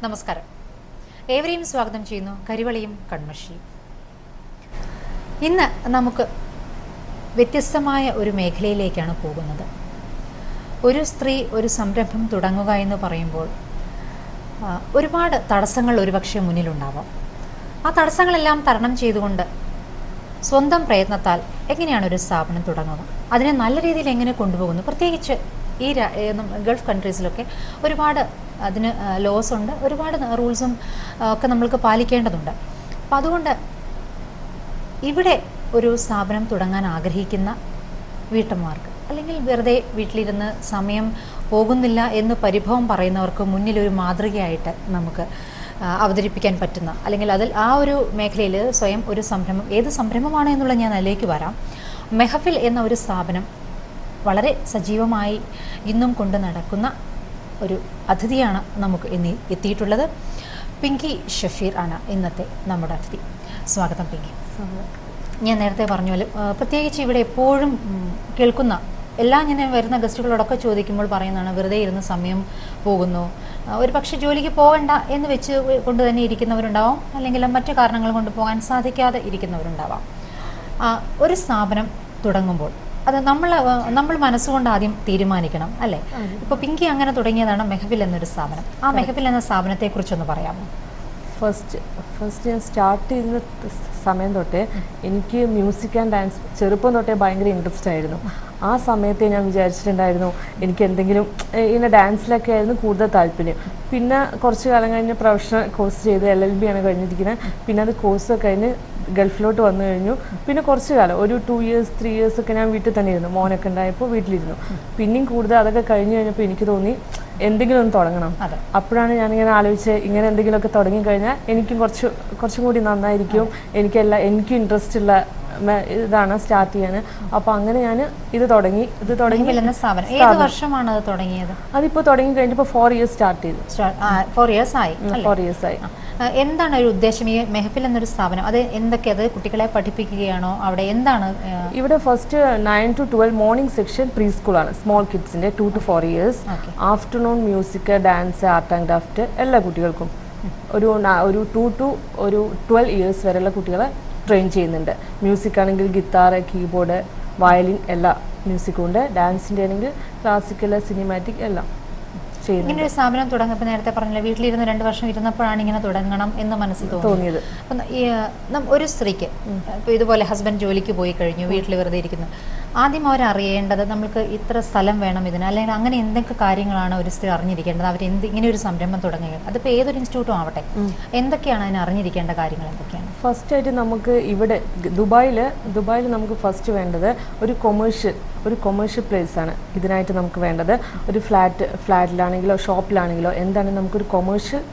നമസ്കാരം. ഏവരെയും സ്വാഗതം ചെയ്യുന്നു കരിവളിയും കൺമഷിയും. ഇന്ന് നമുക്ക് വ്യത്യസ്തമായ ഒരു മേഖലയിലേക്കാണ് പോകുന്നത്. ഒരു സ്ത്രീ ഒരു സംരംഭം തുടങ്ങുക എന്ന് പറയുമ്പോൾ ഒരുപാട് തടസ്സങ്ങൾ ഒരുപക്ഷെ മുന്നിലുണ്ടാവാം. ആ തടസ്സങ്ങളെല്ലാം തരണം ചെയ്തുകൊണ്ട് സ്വന്തം പ്രയത്നത്താൽ എങ്ങനെയാണ് ഒരു സ്ഥാപനം തുടങ്ങുക, അതിനെ നല്ല രീതിയിൽ എങ്ങനെ കൊണ്ടുപോകുന്നു, പ്രത്യേകിച്ച് ഈ ഗൾഫ് കൺട്രീസിലൊക്കെ ഒരുപാട് അതിന് ലോസ് ഉണ്ട്, ഒരുപാട് റൂൾസും ഒക്കെ നമ്മൾക്ക് പാലിക്കേണ്ടതുണ്ട്. അപ്പം അതുകൊണ്ട് ഇവിടെ ഒരു സ്ഥാപനം തുടങ്ങാൻ ആഗ്രഹിക്കുന്ന വീട്ടമ്മമാർക്ക്, അല്ലെങ്കിൽ വെറുതെ വീട്ടിലിരുന്ന് സമയം പോകുന്നില്ല എന്ന് പരിഭവം പറയുന്നവർക്ക് മുന്നിൽ ഒരു മാതൃകയായിട്ട് നമുക്ക് അവതരിപ്പിക്കാൻ പറ്റുന്ന, അല്ലെങ്കിൽ അതിൽ ആ ഒരു മേഖലയിൽ സ്വയം ഒരു സംരംഭം, ഏത് സംരംഭമാണ് എന്നുള്ള ഞാൻ അതിലേക്ക് വരാം. മെഹഫിൽ എന്ന ഒരു സ്ഥാപനം വളരെ സജീവമായി ഇന്നും കൊണ്ട് നടക്കുന്ന ഒരു അതിഥിയാണ് നമുക്ക് ഇന്ന് എത്തിയിട്ടുള്ളത്. പിങ്കി ഷഫീർ ആണ് ഇന്നത്തെ നമ്മുടെ അതിഥി. സ്വാഗതം പിങ്കി. ഞാൻ നേരത്തെ പറഞ്ഞ പ്രത്യേകിച്ച് ഇവിടെ എപ്പോഴും കേൾക്കുന്ന ഇങ്ങനെ വരുന്ന ഗസ്റ്റുകളോടൊക്കെ ചോദിക്കുമ്പോൾ പറയുന്നതാണ്, വെറുതെ ഇരുന്ന് സമയം പോകുന്നു, ഒരു പക്ഷേ ജോലിക്ക് പോകണ്ട എന്ന് വെച്ച് കൊണ്ട് തന്നെ ഇരിക്കുന്നവരുണ്ടാവാം, അല്ലെങ്കിൽ മറ്റു കാരണങ്ങൾ കൊണ്ട് പോകാൻ സാധിക്കാതെ ഇരിക്കുന്നവരുണ്ടാവാം. ഒരു സ്ഥാപനം തുടങ്ങുമ്പോൾ അത് നമ്മൾ മനസ്സുകൊണ്ട് ആദ്യം തീരുമാനിക്കണം, അല്ലേ? ഇപ്പോൾ പിങ്കി അങ്ങനെ തുടങ്ങിയതാണ് മെഹഫിൽ എന്നൊരു സ്ഥാപനം. ആ മെഹഫിൽ എന്ന സ്ഥാപനത്തെ കുറിച്ചൊന്ന് പറയാമോ? ഫസ്റ്റ് ഞാൻ സ്റ്റാർട്ട് ചെയ്യുന്ന സമയം തൊട്ടേ എനിക്ക് മ്യൂസിക് ആൻഡ് ഡാൻസ് ചെറുപ്പം തൊട്ടേ ഭയങ്കര ഇൻട്രസ്റ്റ് ആയിരുന്നു. ആ സമയത്ത് ഞാൻ വിചാരിച്ചിട്ടുണ്ടായിരുന്നു എനിക്ക് എന്തെങ്കിലും ഇങ്ങനെ ഡാൻസിലൊക്കെ ആയിരുന്നു കൂടുതൽ താല്പര്യം. പിന്നെ കുറച്ച് കാലം കഴിഞ്ഞ് പ്രൊഫഷണൽ കോഴ്സ് ചെയ്ത് LLB ആണ് കഴിഞ്ഞിരിക്കുന്നത്. പിന്നെ അത് കോഴ്സ് കഴിഞ്ഞ് ഗൾഫിലോട്ട് വന്നു കഴിഞ്ഞു. പിന്നെ കുറച്ച് കാലം ഒരു 2 years 3 years ഒക്കെ ഞാൻ വീട്ടിൽ തന്നെ ഇരുന്നു. മോനൊക്കെ ഉണ്ടായപ്പോൾ വീട്ടിലിരുന്നു. പിന്നെയും കൂടുതൽ അതൊക്കെ കഴിഞ്ഞ് കഴിഞ്ഞപ്പോൾ എനിക്ക് തോന്നി എന്തെങ്കിലും ഒന്ന് തുടങ്ങണം. അപ്പോഴാണ് ഞാനിങ്ങനെ ആലോചിച്ച് ഇങ്ങനെ എന്തെങ്കിലുമൊക്കെ തുടങ്ങിക്കഴിഞ്ഞാൽ എനിക്കും കുറച്ചും കൂടി നന്നായിരിക്കും, എനിക്കും ഇൻട്രസ്റ്റ് ഉള്ള ഇതാണ് സ്റ്റാർട്ട് ചെയ്യാൻ. അപ്പോൾ അങ്ങനെ ഞാൻ ഇത് തുടങ്ങി. ഏത് വർഷമാണ് അത് തുടങ്ങിയത്? അതിപ്പോൾ തുടങ്ങി കഴിഞ്ഞപ്പോൾ 4 years സ്റ്റാർട്ട് ചെയ്തു. 4 years ആയി. എന്താണ് ഒരു ഉദ്ദേശം ഈ മെഹഫിൽ എന്നൊരു സ്ഥാപനം? അത് എന്തൊക്കെയത് കുട്ടികളെ പഠിപ്പിക്കുകയാണോ? അവിടെ എന്താണ്? ഇവിടെ first 9 to 12 morning section pre സ്കൂളാണ്, സ്മോൾ കിഡ്സിന്റെ 2 to 4 years. Afternoon music, dance, art and craft എല്ലാ കുട്ടികൾക്കും ഒരു 2 to 12 years വരെയുള്ള കുട്ടികളെ ട്രെയിൻ ചെയ്യുന്നുണ്ട്. മ്യൂസിക് ആണെങ്കിൽ ഗിത്താർ, കീബോർഡ്, വയലിൻ എല്ലാ മ്യൂസിക്കും ഉണ്ട്. ഡാൻസിൻ്റെ ആണെങ്കിൽ ക്ലാസിക്കൽ, സിനിമാറ്റിക് എല്ലാം ചെയ്യുന്നു. ഇങ്ങനെ ഒരു സ്ഥാപനം തുടങ്ങുമ്പോൾ നേരത്തെ പറഞ്ഞില്ല, വീട്ടിലിരുന്ന് 2 വർഷം ഇരുന്നപ്പോഴാണ് ഇങ്ങനെ തുടങ്ങണം എന്ന് മനസ്സിൽ തോന്നിയത്. അപ്പം ഒരു സ്ത്രീക്ക് ഇപ്പോൾ ഇതുപോലെ ഹസ്ബൻഡ് ജോലിക്ക് പോയി കഴിഞ്ഞു, വീട്ടിൽ വെറുതെ ഇരിക്കുന്നു, ആദ്യം അവരറിയേണ്ടത് നമ്മൾക്ക് ഇത്ര സ്ഥലം വേണം ഇതിന്, അല്ലെങ്കിൽ അങ്ങനെ എന്തൊക്കെ കാര്യങ്ങളാണ് ഒരു സ്ത്രീ അറിഞ്ഞിരിക്കേണ്ടത്? അവർ ഇങ്ങനെ ഒരു സംരംഭം തുടങ്ങുകയാണ്, അതിപ്പോൾ ഏതൊരു ഇൻസ്റ്റിറ്റ്യൂട്ടും ആവട്ടെ, എന്തൊക്കെയാണ് അതിന് അറിഞ്ഞിരിക്കേണ്ട കാര്യങ്ങൾ എന്തൊക്കെയാണ്? ഫസ്റ്റ് ആയിട്ട് നമുക്ക് ഇവിടെ ദുബായിൽ നമുക്ക് ഫസ്റ്റ് വേണ്ടത് ഒരു കൊമേഴ്ഷ്യൽ പ്ലേസ് ആണ്. ഇതിനായിട്ട് നമുക്ക് വേണ്ടത് ഒരു ഫ്ലാറ്റിലാണെങ്കിലോ ഷോപ്പിലാണെങ്കിലോ എന്താണെങ്കിലും നമുക്കൊരു കൊമേഴ്ഷ്യൽ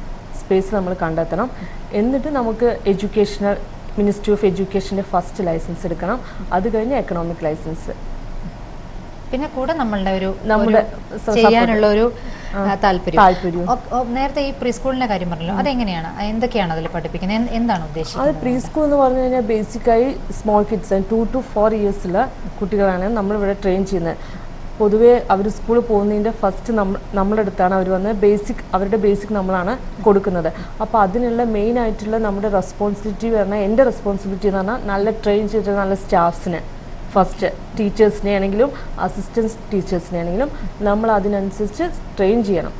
സ്പേസ് നമ്മൾ കണ്ടെത്തണം. എന്നിട്ട് നമുക്ക് മിനിസ്ട്രി ഓഫ് എഡ്യൂക്കേഷൻ്റെ ഫസ്റ്റ് ലൈസൻസ് എടുക്കണം. അത് കഴിഞ്ഞ് എക്കണോമിക് ലൈസൻസ്, പിന്നെ കൂടെ നമ്മുടെ ചെയ്യാനുള്ള ഒരു താല്പര്യം. നേരത്തെ ഈ പ്രീ സ്കൂളിന്റെ കാര്യം പറഞ്ഞല്ലോ, അതെങ്ങനെയാണ്, എന്തൊക്കെയാണ് അതിൽ പഠിപ്പിക്കുന്നത്, എന്താണ് ഉദ്ദേശിച്ചത്? അത് പ്രീ സ്കൂൾ എന്ന് പറഞ്ഞു കഴിഞ്ഞാൽ ബേസിക്കായി സ്മോൾ കിഡ്സ് 2 to 4 years കുട്ടികളാണ് നമ്മളിവിടെ ട്രെയിൻ ചെയ്യുന്നത്. പൊതുവേ അവർ സ്കൂളിൽ പോകുന്നതിൻ്റെ ഫസ്റ്റ് നമ്മുടെ അടുത്താണ് അവർ വന്ന് അവരുടെ ബേസിക് നമ്മളാണ് കൊടുക്കുന്നത്. അപ്പോൾ അതിനുള്ള മെയിൻ ആയിട്ടുള്ള നമ്മുടെ റെസ്പോൺസിബിലിറ്റി പറഞ്ഞാൽ, എൻ്റെ റെസ്പോൺസിബിലിറ്റി എന്ന് പറഞ്ഞാൽ നല്ല ട്രെയിൻ ചെയ്തിട്ടുള്ള നല്ല സ്റ്റാഫ്സിനെ, ഫസ്റ്റ് ടീച്ചേഴ്സിനെ ആണെങ്കിലും അസിസ്റ്റൻസ് ടീച്ചേഴ്സിനെ ആണെങ്കിലും നമ്മൾ അതിനനുസരിച്ച് ട്രെയിൻ ചെയ്യണം,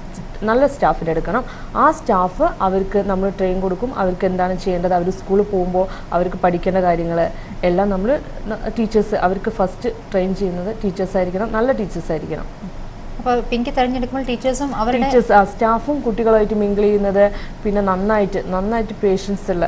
നല്ല സ്റ്റാഫിനെ എടുക്കണം. ആ സ്റ്റാഫ് അവർക്ക് നമ്മൾ ട്രെയിൻ കൊടുക്കും, അവർക്ക് എന്താണ് ചെയ്യേണ്ടത്, അവർ സ്കൂളിൽ പോകുമ്പോൾ അവർക്ക് പഠിക്കേണ്ട കാര്യങ്ങൾ എല്ലാം നമ്മൾ ടീച്ചേഴ്സ്, അവർക്ക് ഫസ്റ്റ് ട്രെയിൻ ചെയ്യുന്നത് ടീച്ചേഴ്സ് ആയിരിക്കണം, നല്ല ടീച്ചേഴ്സ് ആയിരിക്കണം. അപ്പോൾ പിങ്കി തിരഞ്ഞെടുക്കുമ്പോൾ സ്റ്റാഫും കുട്ടികളുമായിട്ട് മിങ്കിൾ ചെയ്യുന്നത്, പിന്നെ നന്നായിട്ട് പേഷ്യൻസ് ഉള്ള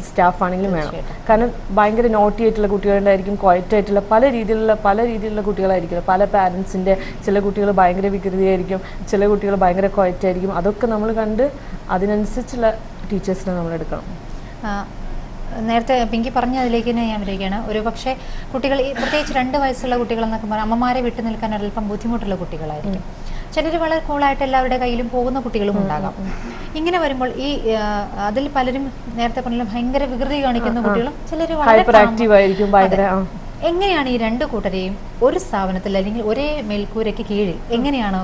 സ്റ്റാഫ് ആണെങ്കിലും വേണം. കാരണം ഭയങ്കര നോട്ടി ആയിട്ടുള്ള കുട്ടികളുണ്ടായിരിക്കും, ക്വയറ്റ് ആയിട്ടുള്ള പല രീതിയിലുള്ള കുട്ടികളായിരിക്കും. പല പാരൻസിൻ്റെ ചില കുട്ടികൾ ഭയങ്കര വികൃതിയായിരിക്കും, ചില കുട്ടികൾ ഭയങ്കര ക്വയറ്റ് ആയിരിക്കും. അതൊക്കെ നമ്മൾ കണ്ട് അതിനനുസരിച്ചുള്ള ടീച്ചേഴ്സിനെ നമ്മൾ എടുക്കണം. നേരത്തെ പിങ്കി പറഞ്ഞതിലേക്ക് തന്നെ ഞാൻ വരികയാണ്. ഒരു പക്ഷേ കുട്ടികൾ, പ്രത്യേകിച്ച് 2 വയസ്സുള്ള കുട്ടികളെന്നൊക്കെ പറഞ്ഞാൽ അമ്മമാരെ വിട്ടു നിൽക്കാൻ ഒരല്പം ബുദ്ധിമുട്ടുള്ള കുട്ടികളായിരിക്കും. ചിലർ വളരെ കൂളായിട്ട് എല്ലാവരുടെ കയ്യിലും പോകുന്ന കുട്ടികളും ഉണ്ടാകാം. ഇങ്ങനെ വരുമ്പോൾ അതിൽ പലരും നേരത്തെ പറഞ്ഞാൽ ഭയങ്കര വികൃതി കാണിക്കുന്ന കുട്ടികളും ചിലർ എങ്ങനെയാണ് ഈ 2 കൂട്ടരെയും ഒരു സ്ഥാപനത്തിൽ അല്ലെങ്കിൽ ഒരേ മേൽക്കൂരയ്ക്ക് കീഴിൽ എങ്ങനെയാണ്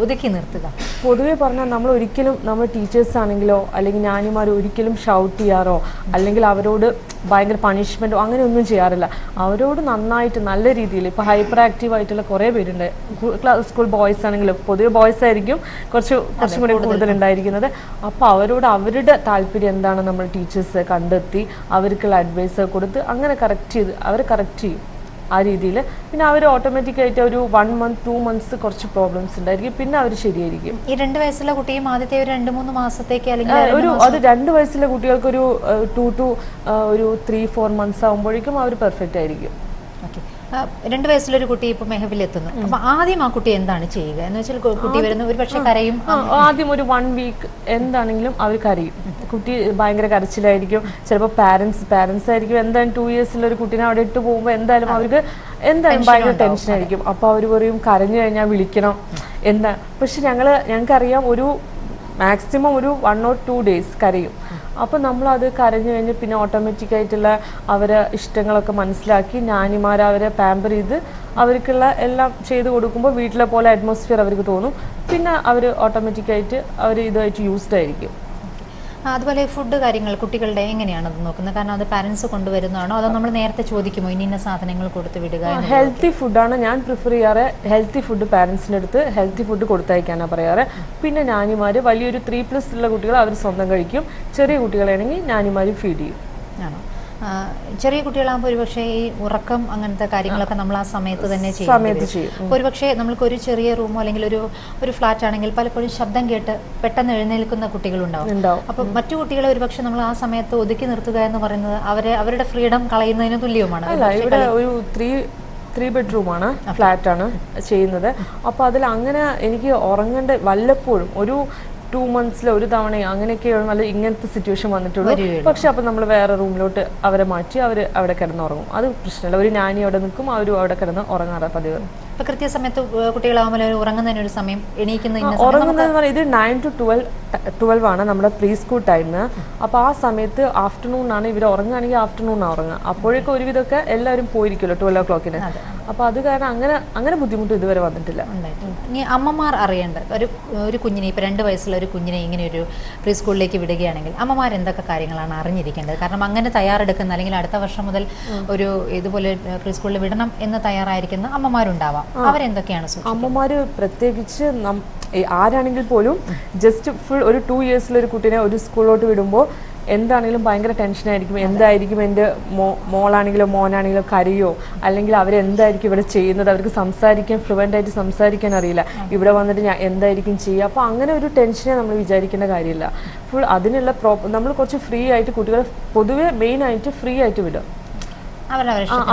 ഒതുക്കി നിർത്തുക? പൊതുവെ പറഞ്ഞാൽ നമ്മൾ ഒരിക്കലും നമ്മൾ ടീച്ചേഴ്സ് ആണെങ്കിലോ അല്ലെങ്കിൽ ഞാനിമാർ ഒരിക്കലും ഷൗട്ട് ചെയ്യാറോ അല്ലെങ്കിൽ അവരോട് ഭയങ്കര പണിഷ്മെൻറ്റോ അങ്ങനെ ഒന്നും ചെയ്യാറില്ല. അവരോട് നന്നായിട്ട് നല്ല രീതിയിൽ ഇപ്പോൾ ഹൈപ്പർ ആക്റ്റീവ് ആയിട്ടുള്ള കുറേ പേരുണ്ട്. സ്കൂൾ ബോയ്സ് ആണെങ്കിലും പൊതുവെ ബോയ്സ് ആയിരിക്കും കുറച്ചും കൂടി കൂടുതലുണ്ടായിരിക്കുന്നത്. അപ്പോൾ അവരോട് അവരുടെ താല്പര്യം എന്താണ് നമ്മൾ ടീച്ചേഴ്സ് കണ്ടെത്തി അവർക്കുള്ള അഡ്വൈസ് കൊടുത്ത് അങ്ങനെ അവരെ കറക്റ്റ് ചെയ്യും ആ രീതിയിൽ. പിന്നെ അവർ ഓട്ടോമാറ്റിക്കായിട്ട് ഒരു 1 month 2 months കുറച്ച് പ്രോബ്ലംസ് ഉണ്ടായിരിക്കും, പിന്നെ അവർ ശരിയായിരിക്കും. ഈ 2 വയസ്സുള്ള കുട്ടിയും ആദ്യത്തെ ഒരു 2-3 മാസത്തേക്ക് അല്ലെങ്കിൽ അത് 2 വയസ്സുള്ള കുട്ടികൾക്ക് ഒരു 2 to 3-4 months ആകുമ്പോഴേക്കും അവർ പെർഫെക്റ്റ് ആയിരിക്കും. 2 വയസ്സുള്ളൊരു കുട്ടി ഇപ്പൊ മെഹവിലെത്തുന്നു. അപ്പൊ ആദ്യം ആ കുട്ടി എന്താണ് ചെയ്യുക എന്ന് വെച്ചാൽ കുട്ടി വരുന്ന ഒരു പക്ഷെ കരയും. ആദ്യം ഒരു 1 week എന്താണെങ്കിലും അവർ കരയും. കുട്ടി ഭയങ്കര കരച്ചിലായിരിക്കും. ചിലപ്പോൾ പാരൻസ് ആയിരിക്കും എന്തായാലും 2 yearsലുള്ള ഒരു കുട്ടീനെ അവിടെ ഇട്ട് പോകുമ്പോൾ എന്തായാലും അവർക്ക് എന്തായാലും ഭയങ്കര ടെൻഷനായിരിക്കും. അപ്പോൾ അവർ പറയും കരഞ്ഞു കഴിഞ്ഞാൽ വിളിക്കണം എന്താ. പക്ഷെ ഞങ്ങൾക്കറിയാം ഒരു മാക്സിമം ഒരു 1 or 2 days കരയും. അപ്പോൾ നമ്മളത് കരഞ്ഞു കഴിഞ്ഞ് പിന്നെ ഓട്ടോമാറ്റിക്കായിട്ടുള്ള അവരെ ഇഷ്ടങ്ങളൊക്കെ മനസ്സിലാക്കി ഞാനിമാർ അവരെ പാമ്പർ ചെയ്ത് അവർക്കുള്ള എല്ലാം ചെയ്ത് കൊടുക്കുമ്പോൾ വീട്ടിലെ പോലെ അറ്റ്മോസ്ഫിയർ അവർക്ക് തോന്നും. പിന്നെ അവർ ഓട്ടോമാറ്റിക്കായിട്ട് അവർ ഇതായിട്ട് യൂസ്ഡ് ആയിരിക്കും. അതുപോലെ ഫുഡ് കാര്യങ്ങൾ കുട്ടികളുടെ എങ്ങനെയാണ് അത് നോക്കുന്നത്? കാരണം അത് പാരൻസ് കൊണ്ടുവരുന്നതാണോ അതോ നമ്മൾ നേരത്തെ ചോദിക്കുമോ ഇന്ന സാധനങ്ങൾ കൊടുത്ത് വിടുക? ഹെൽത്തി ഫുഡാണ് ഞാൻ പ്രിഫർ ചെയ്യാറ്. ഹെൽത്തി ഫുഡ് പാരൻസിൻ്റെ അടുത്ത് ഹെൽത്തി ഫുഡ് കൊടുത്തയക്കാനാണ് പറയാറ്. പിന്നെ നാനിമാർ വലിയൊരു 3+ ഉള്ള കുട്ടികൾ അവർ സ്വന്തം കഴിക്കും. ചെറിയ കുട്ടികളാണെങ്കിൽ നാനിമാർ ഫീഡ് ചെയ്യും. ആണോ? ചെറിയ കുട്ടികളാകുമ്പോൾ ഒരുപക്ഷെ ഈ ഉറക്കം അങ്ങനത്തെ കാര്യങ്ങളൊക്കെ നമ്മൾ ആ സമയത്ത് തന്നെ ചെയ്യും. ഒരുപക്ഷെ നമ്മൾക്ക് ഒരു ചെറിയ റൂമോ അല്ലെങ്കിൽ ഒരു ഫ്ലാറ്റ് ആണെങ്കിൽ പലപ്പോഴും ശബ്ദം കേട്ട് പെട്ടെന്ന് എഴുന്നേൽക്കുന്ന കുട്ടികളുണ്ടാവും. അപ്പൊ മറ്റു കുട്ടികളെ ഒരുപക്ഷെ നമ്മൾ ആ സമയത്ത് ഒതുക്കി നിർത്തുക എന്ന് പറയുന്നത് അവരുടെ ഫ്രീഡം കളയുന്നതിന് തുല്യവുമാണ്. ഇവിടെ ഒരു 3 bedroom-ആണ്, ഫ്ലാറ്റാണ് ചെയ്യുന്നത്. അപ്പോൾ അതിൽ അങ്ങനെ എനിക്ക് ഉറങ്ങേണ്ട വല്ലപ്പോഴും ഒരു 2 months ഒരു തവണ അങ്ങനെയൊക്കെയാണ് നല്ല ഇങ്ങനത്തെ സിറ്റുവേഷൻ വന്നിട്ടുള്ളൂ. പക്ഷെ അപ്പം നമ്മൾ വേറെ റൂമിലോട്ട് അവരെ മാറ്റി അവർ അവിടെ കിടന്നുറങ്ങും. അത് പ്രശ്നമില്ല. ഒരു നാനി അവിടെ നിൽക്കും, അവരും അവിടെ കിടന്ന് ഉറങ്ങാറ് പതിവ്. ഇപ്പൊ കൃത്യസമയത്ത് കുട്ടികളാകുമ്പോൾ ഉറങ്ങുന്നതിനൊരു സമയം ഉറങ്ങുന്നതെന്ന് പറഞ്ഞാൽ ഇത് 9 to 12 ആണ് നമ്മുടെ പ്രീ സ്കൂൾ ടൈം. അപ്പോൾ ആ സമയത്ത് ആഫ്റ്റർനൂൺ ആണ് ഇവർ ഉറങ്ങുകയാണെങ്കിൽ ആഫ്റ്റർനൂൺ ഉറങ്ങുക. അപ്പോഴേക്കും ഒരുവിധമൊക്കെ എല്ലാവരും പോയിരിക്കുമല്ലോ 12 o'clock. അപ്പോൾ അത് കാരണം അങ്ങനെ ബുദ്ധിമുട്ട് ഇതുവരെ വന്നിട്ടില്ല. ഇനി അമ്മമാർ അറിയേണ്ട ഒരു കുഞ്ഞിനെ ഇപ്പൊ 2 വയസ്സുള്ള ഒരു കുഞ്ഞിനെ ഇങ്ങനെ ഒരു പ്രീ സ്കൂളിലേക്ക് വിടുകയാണെങ്കിൽ അമ്മമാർ എന്തൊക്കെ കാര്യങ്ങളാണ് അറിഞ്ഞിരിക്കേണ്ടത്? കാരണം അങ്ങനെ തയ്യാറെടുക്കുന്ന അല്ലെങ്കിൽ അടുത്ത വർഷം മുതൽ ഒരു ഇതുപോലെ പ്രീ സ്കൂളിൽ വിടണം എന്ന് തയ്യാറായിരിക്കുന്ന അമ്മമാരുണ്ടാവാം. അവരെന്തൊക്കെയാണ്? അമ്മമാര് പ്രത്യേകിച്ച് ആരാണെങ്കിൽ പോലും ജസ്റ്റ് ഫുൾ ഒരു 2 yearsലുള്ള ഒരു കുട്ടീനെ ഒരു സ്കൂളിലോട്ട് വിടുമ്പോൾ എന്താണെങ്കിലും ഭയങ്കര ടെൻഷനായിരിക്കും. എന്തായിരിക്കും എൻ്റെ മോളാണെങ്കിലോ മോനാണെങ്കിലോ കരയോ അല്ലെങ്കിൽ അവരെന്തായിരിക്കും ഇവിടെ ചെയ്യുന്നത്, അവർക്ക് ഫ്ലുവൻ്റായിട്ട് സംസാരിക്കാൻ അറിയില്ല, ഇവിടെ വന്നിട്ട് ഞാൻ എന്തായിരിക്കും ചെയ്യുക. അപ്പോൾ അങ്ങനെ ഒരു ടെൻഷനെ നമ്മൾ വിചാരിക്കേണ്ട കാര്യമില്ല. ഫുൾ അതിനുള്ള നമ്മൾ കുറച്ച് ഫ്രീ ആയിട്ട് കുട്ടികളെ പൊതുവെ മെയിനായിട്ട് ഫ്രീ ആയിട്ട് വിടുക.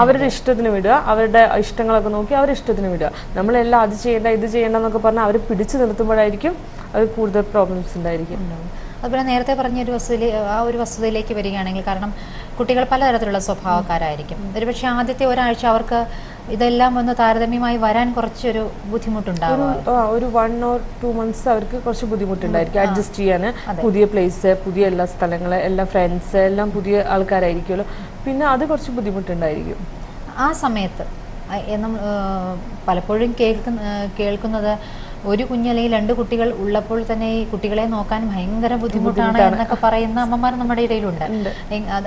അവരുടെ ഇഷ്ടത്തിന് വിടുക, അവരുടെ ഇഷ്ടങ്ങളൊക്കെ നോക്കി അവരുടെ ഇഷ്ടത്തിന് വിടുക. നമ്മളെല്ലാം അത് ചെയ്യേണ്ട ഇത് ചെയ്യേണ്ട എന്നൊക്കെ പറഞ്ഞാൽ അവർ പിടിച്ചു നിർത്തുമ്പോഴായിരിക്കും അത് കൂടുതൽ പ്രോബ്ലംസ് ഉണ്ടായിരിക്കും. അതുപോലെ നേരത്തെ പറഞ്ഞ ഒരു വസ്തുതയിലേക്ക് വരികയാണെങ്കിൽ, കാരണം കുട്ടികൾ പലതരത്തിലുള്ള സ്വഭാവക്കാരായിരിക്കും. ഒരുപക്ഷെ ആദ്യത്തെ ഒരാഴ്ച അവർക്ക് ഇതെല്ലാം ഒന്ന് താരതമ്യമായി വരാൻ കുറച്ചൊരു ബുദ്ധിമുട്ടുണ്ടാവും. ഒരു 1 or 2 months അവർക്ക് കുറച്ച് ബുദ്ധിമുട്ടുണ്ടായിരിക്കും അഡ്ജസ്റ്റ് ചെയ്യാൻ. പുതിയ പ്ലേസ്, പുതിയ എല്ലാ സ്ഥലങ്ങൾ, എല്ലാ ഫ്രണ്ട്സ് എല്ലാം പുതിയ ആൾക്കാരായിരിക്കുമല്ലോ. പിന്നെ അത് കുറച്ച് ബുദ്ധിമുട്ടുണ്ടായിരിക്കും. ആ സമയത്ത് പലപ്പോഴും കേൾക്കുന്നത് ഒരു കുഞ്ഞ് അല്ലെങ്കിൽ 2 കുട്ടികൾ ഉള്ളപ്പോൾ തന്നെ ഈ കുട്ടികളെ നോക്കാൻ ഭയങ്കര ബുദ്ധിമുട്ടാണ് എന്നൊക്കെ പറയുന്ന അമ്മമാർ നമ്മുടെ ഇടയിലുണ്ട്.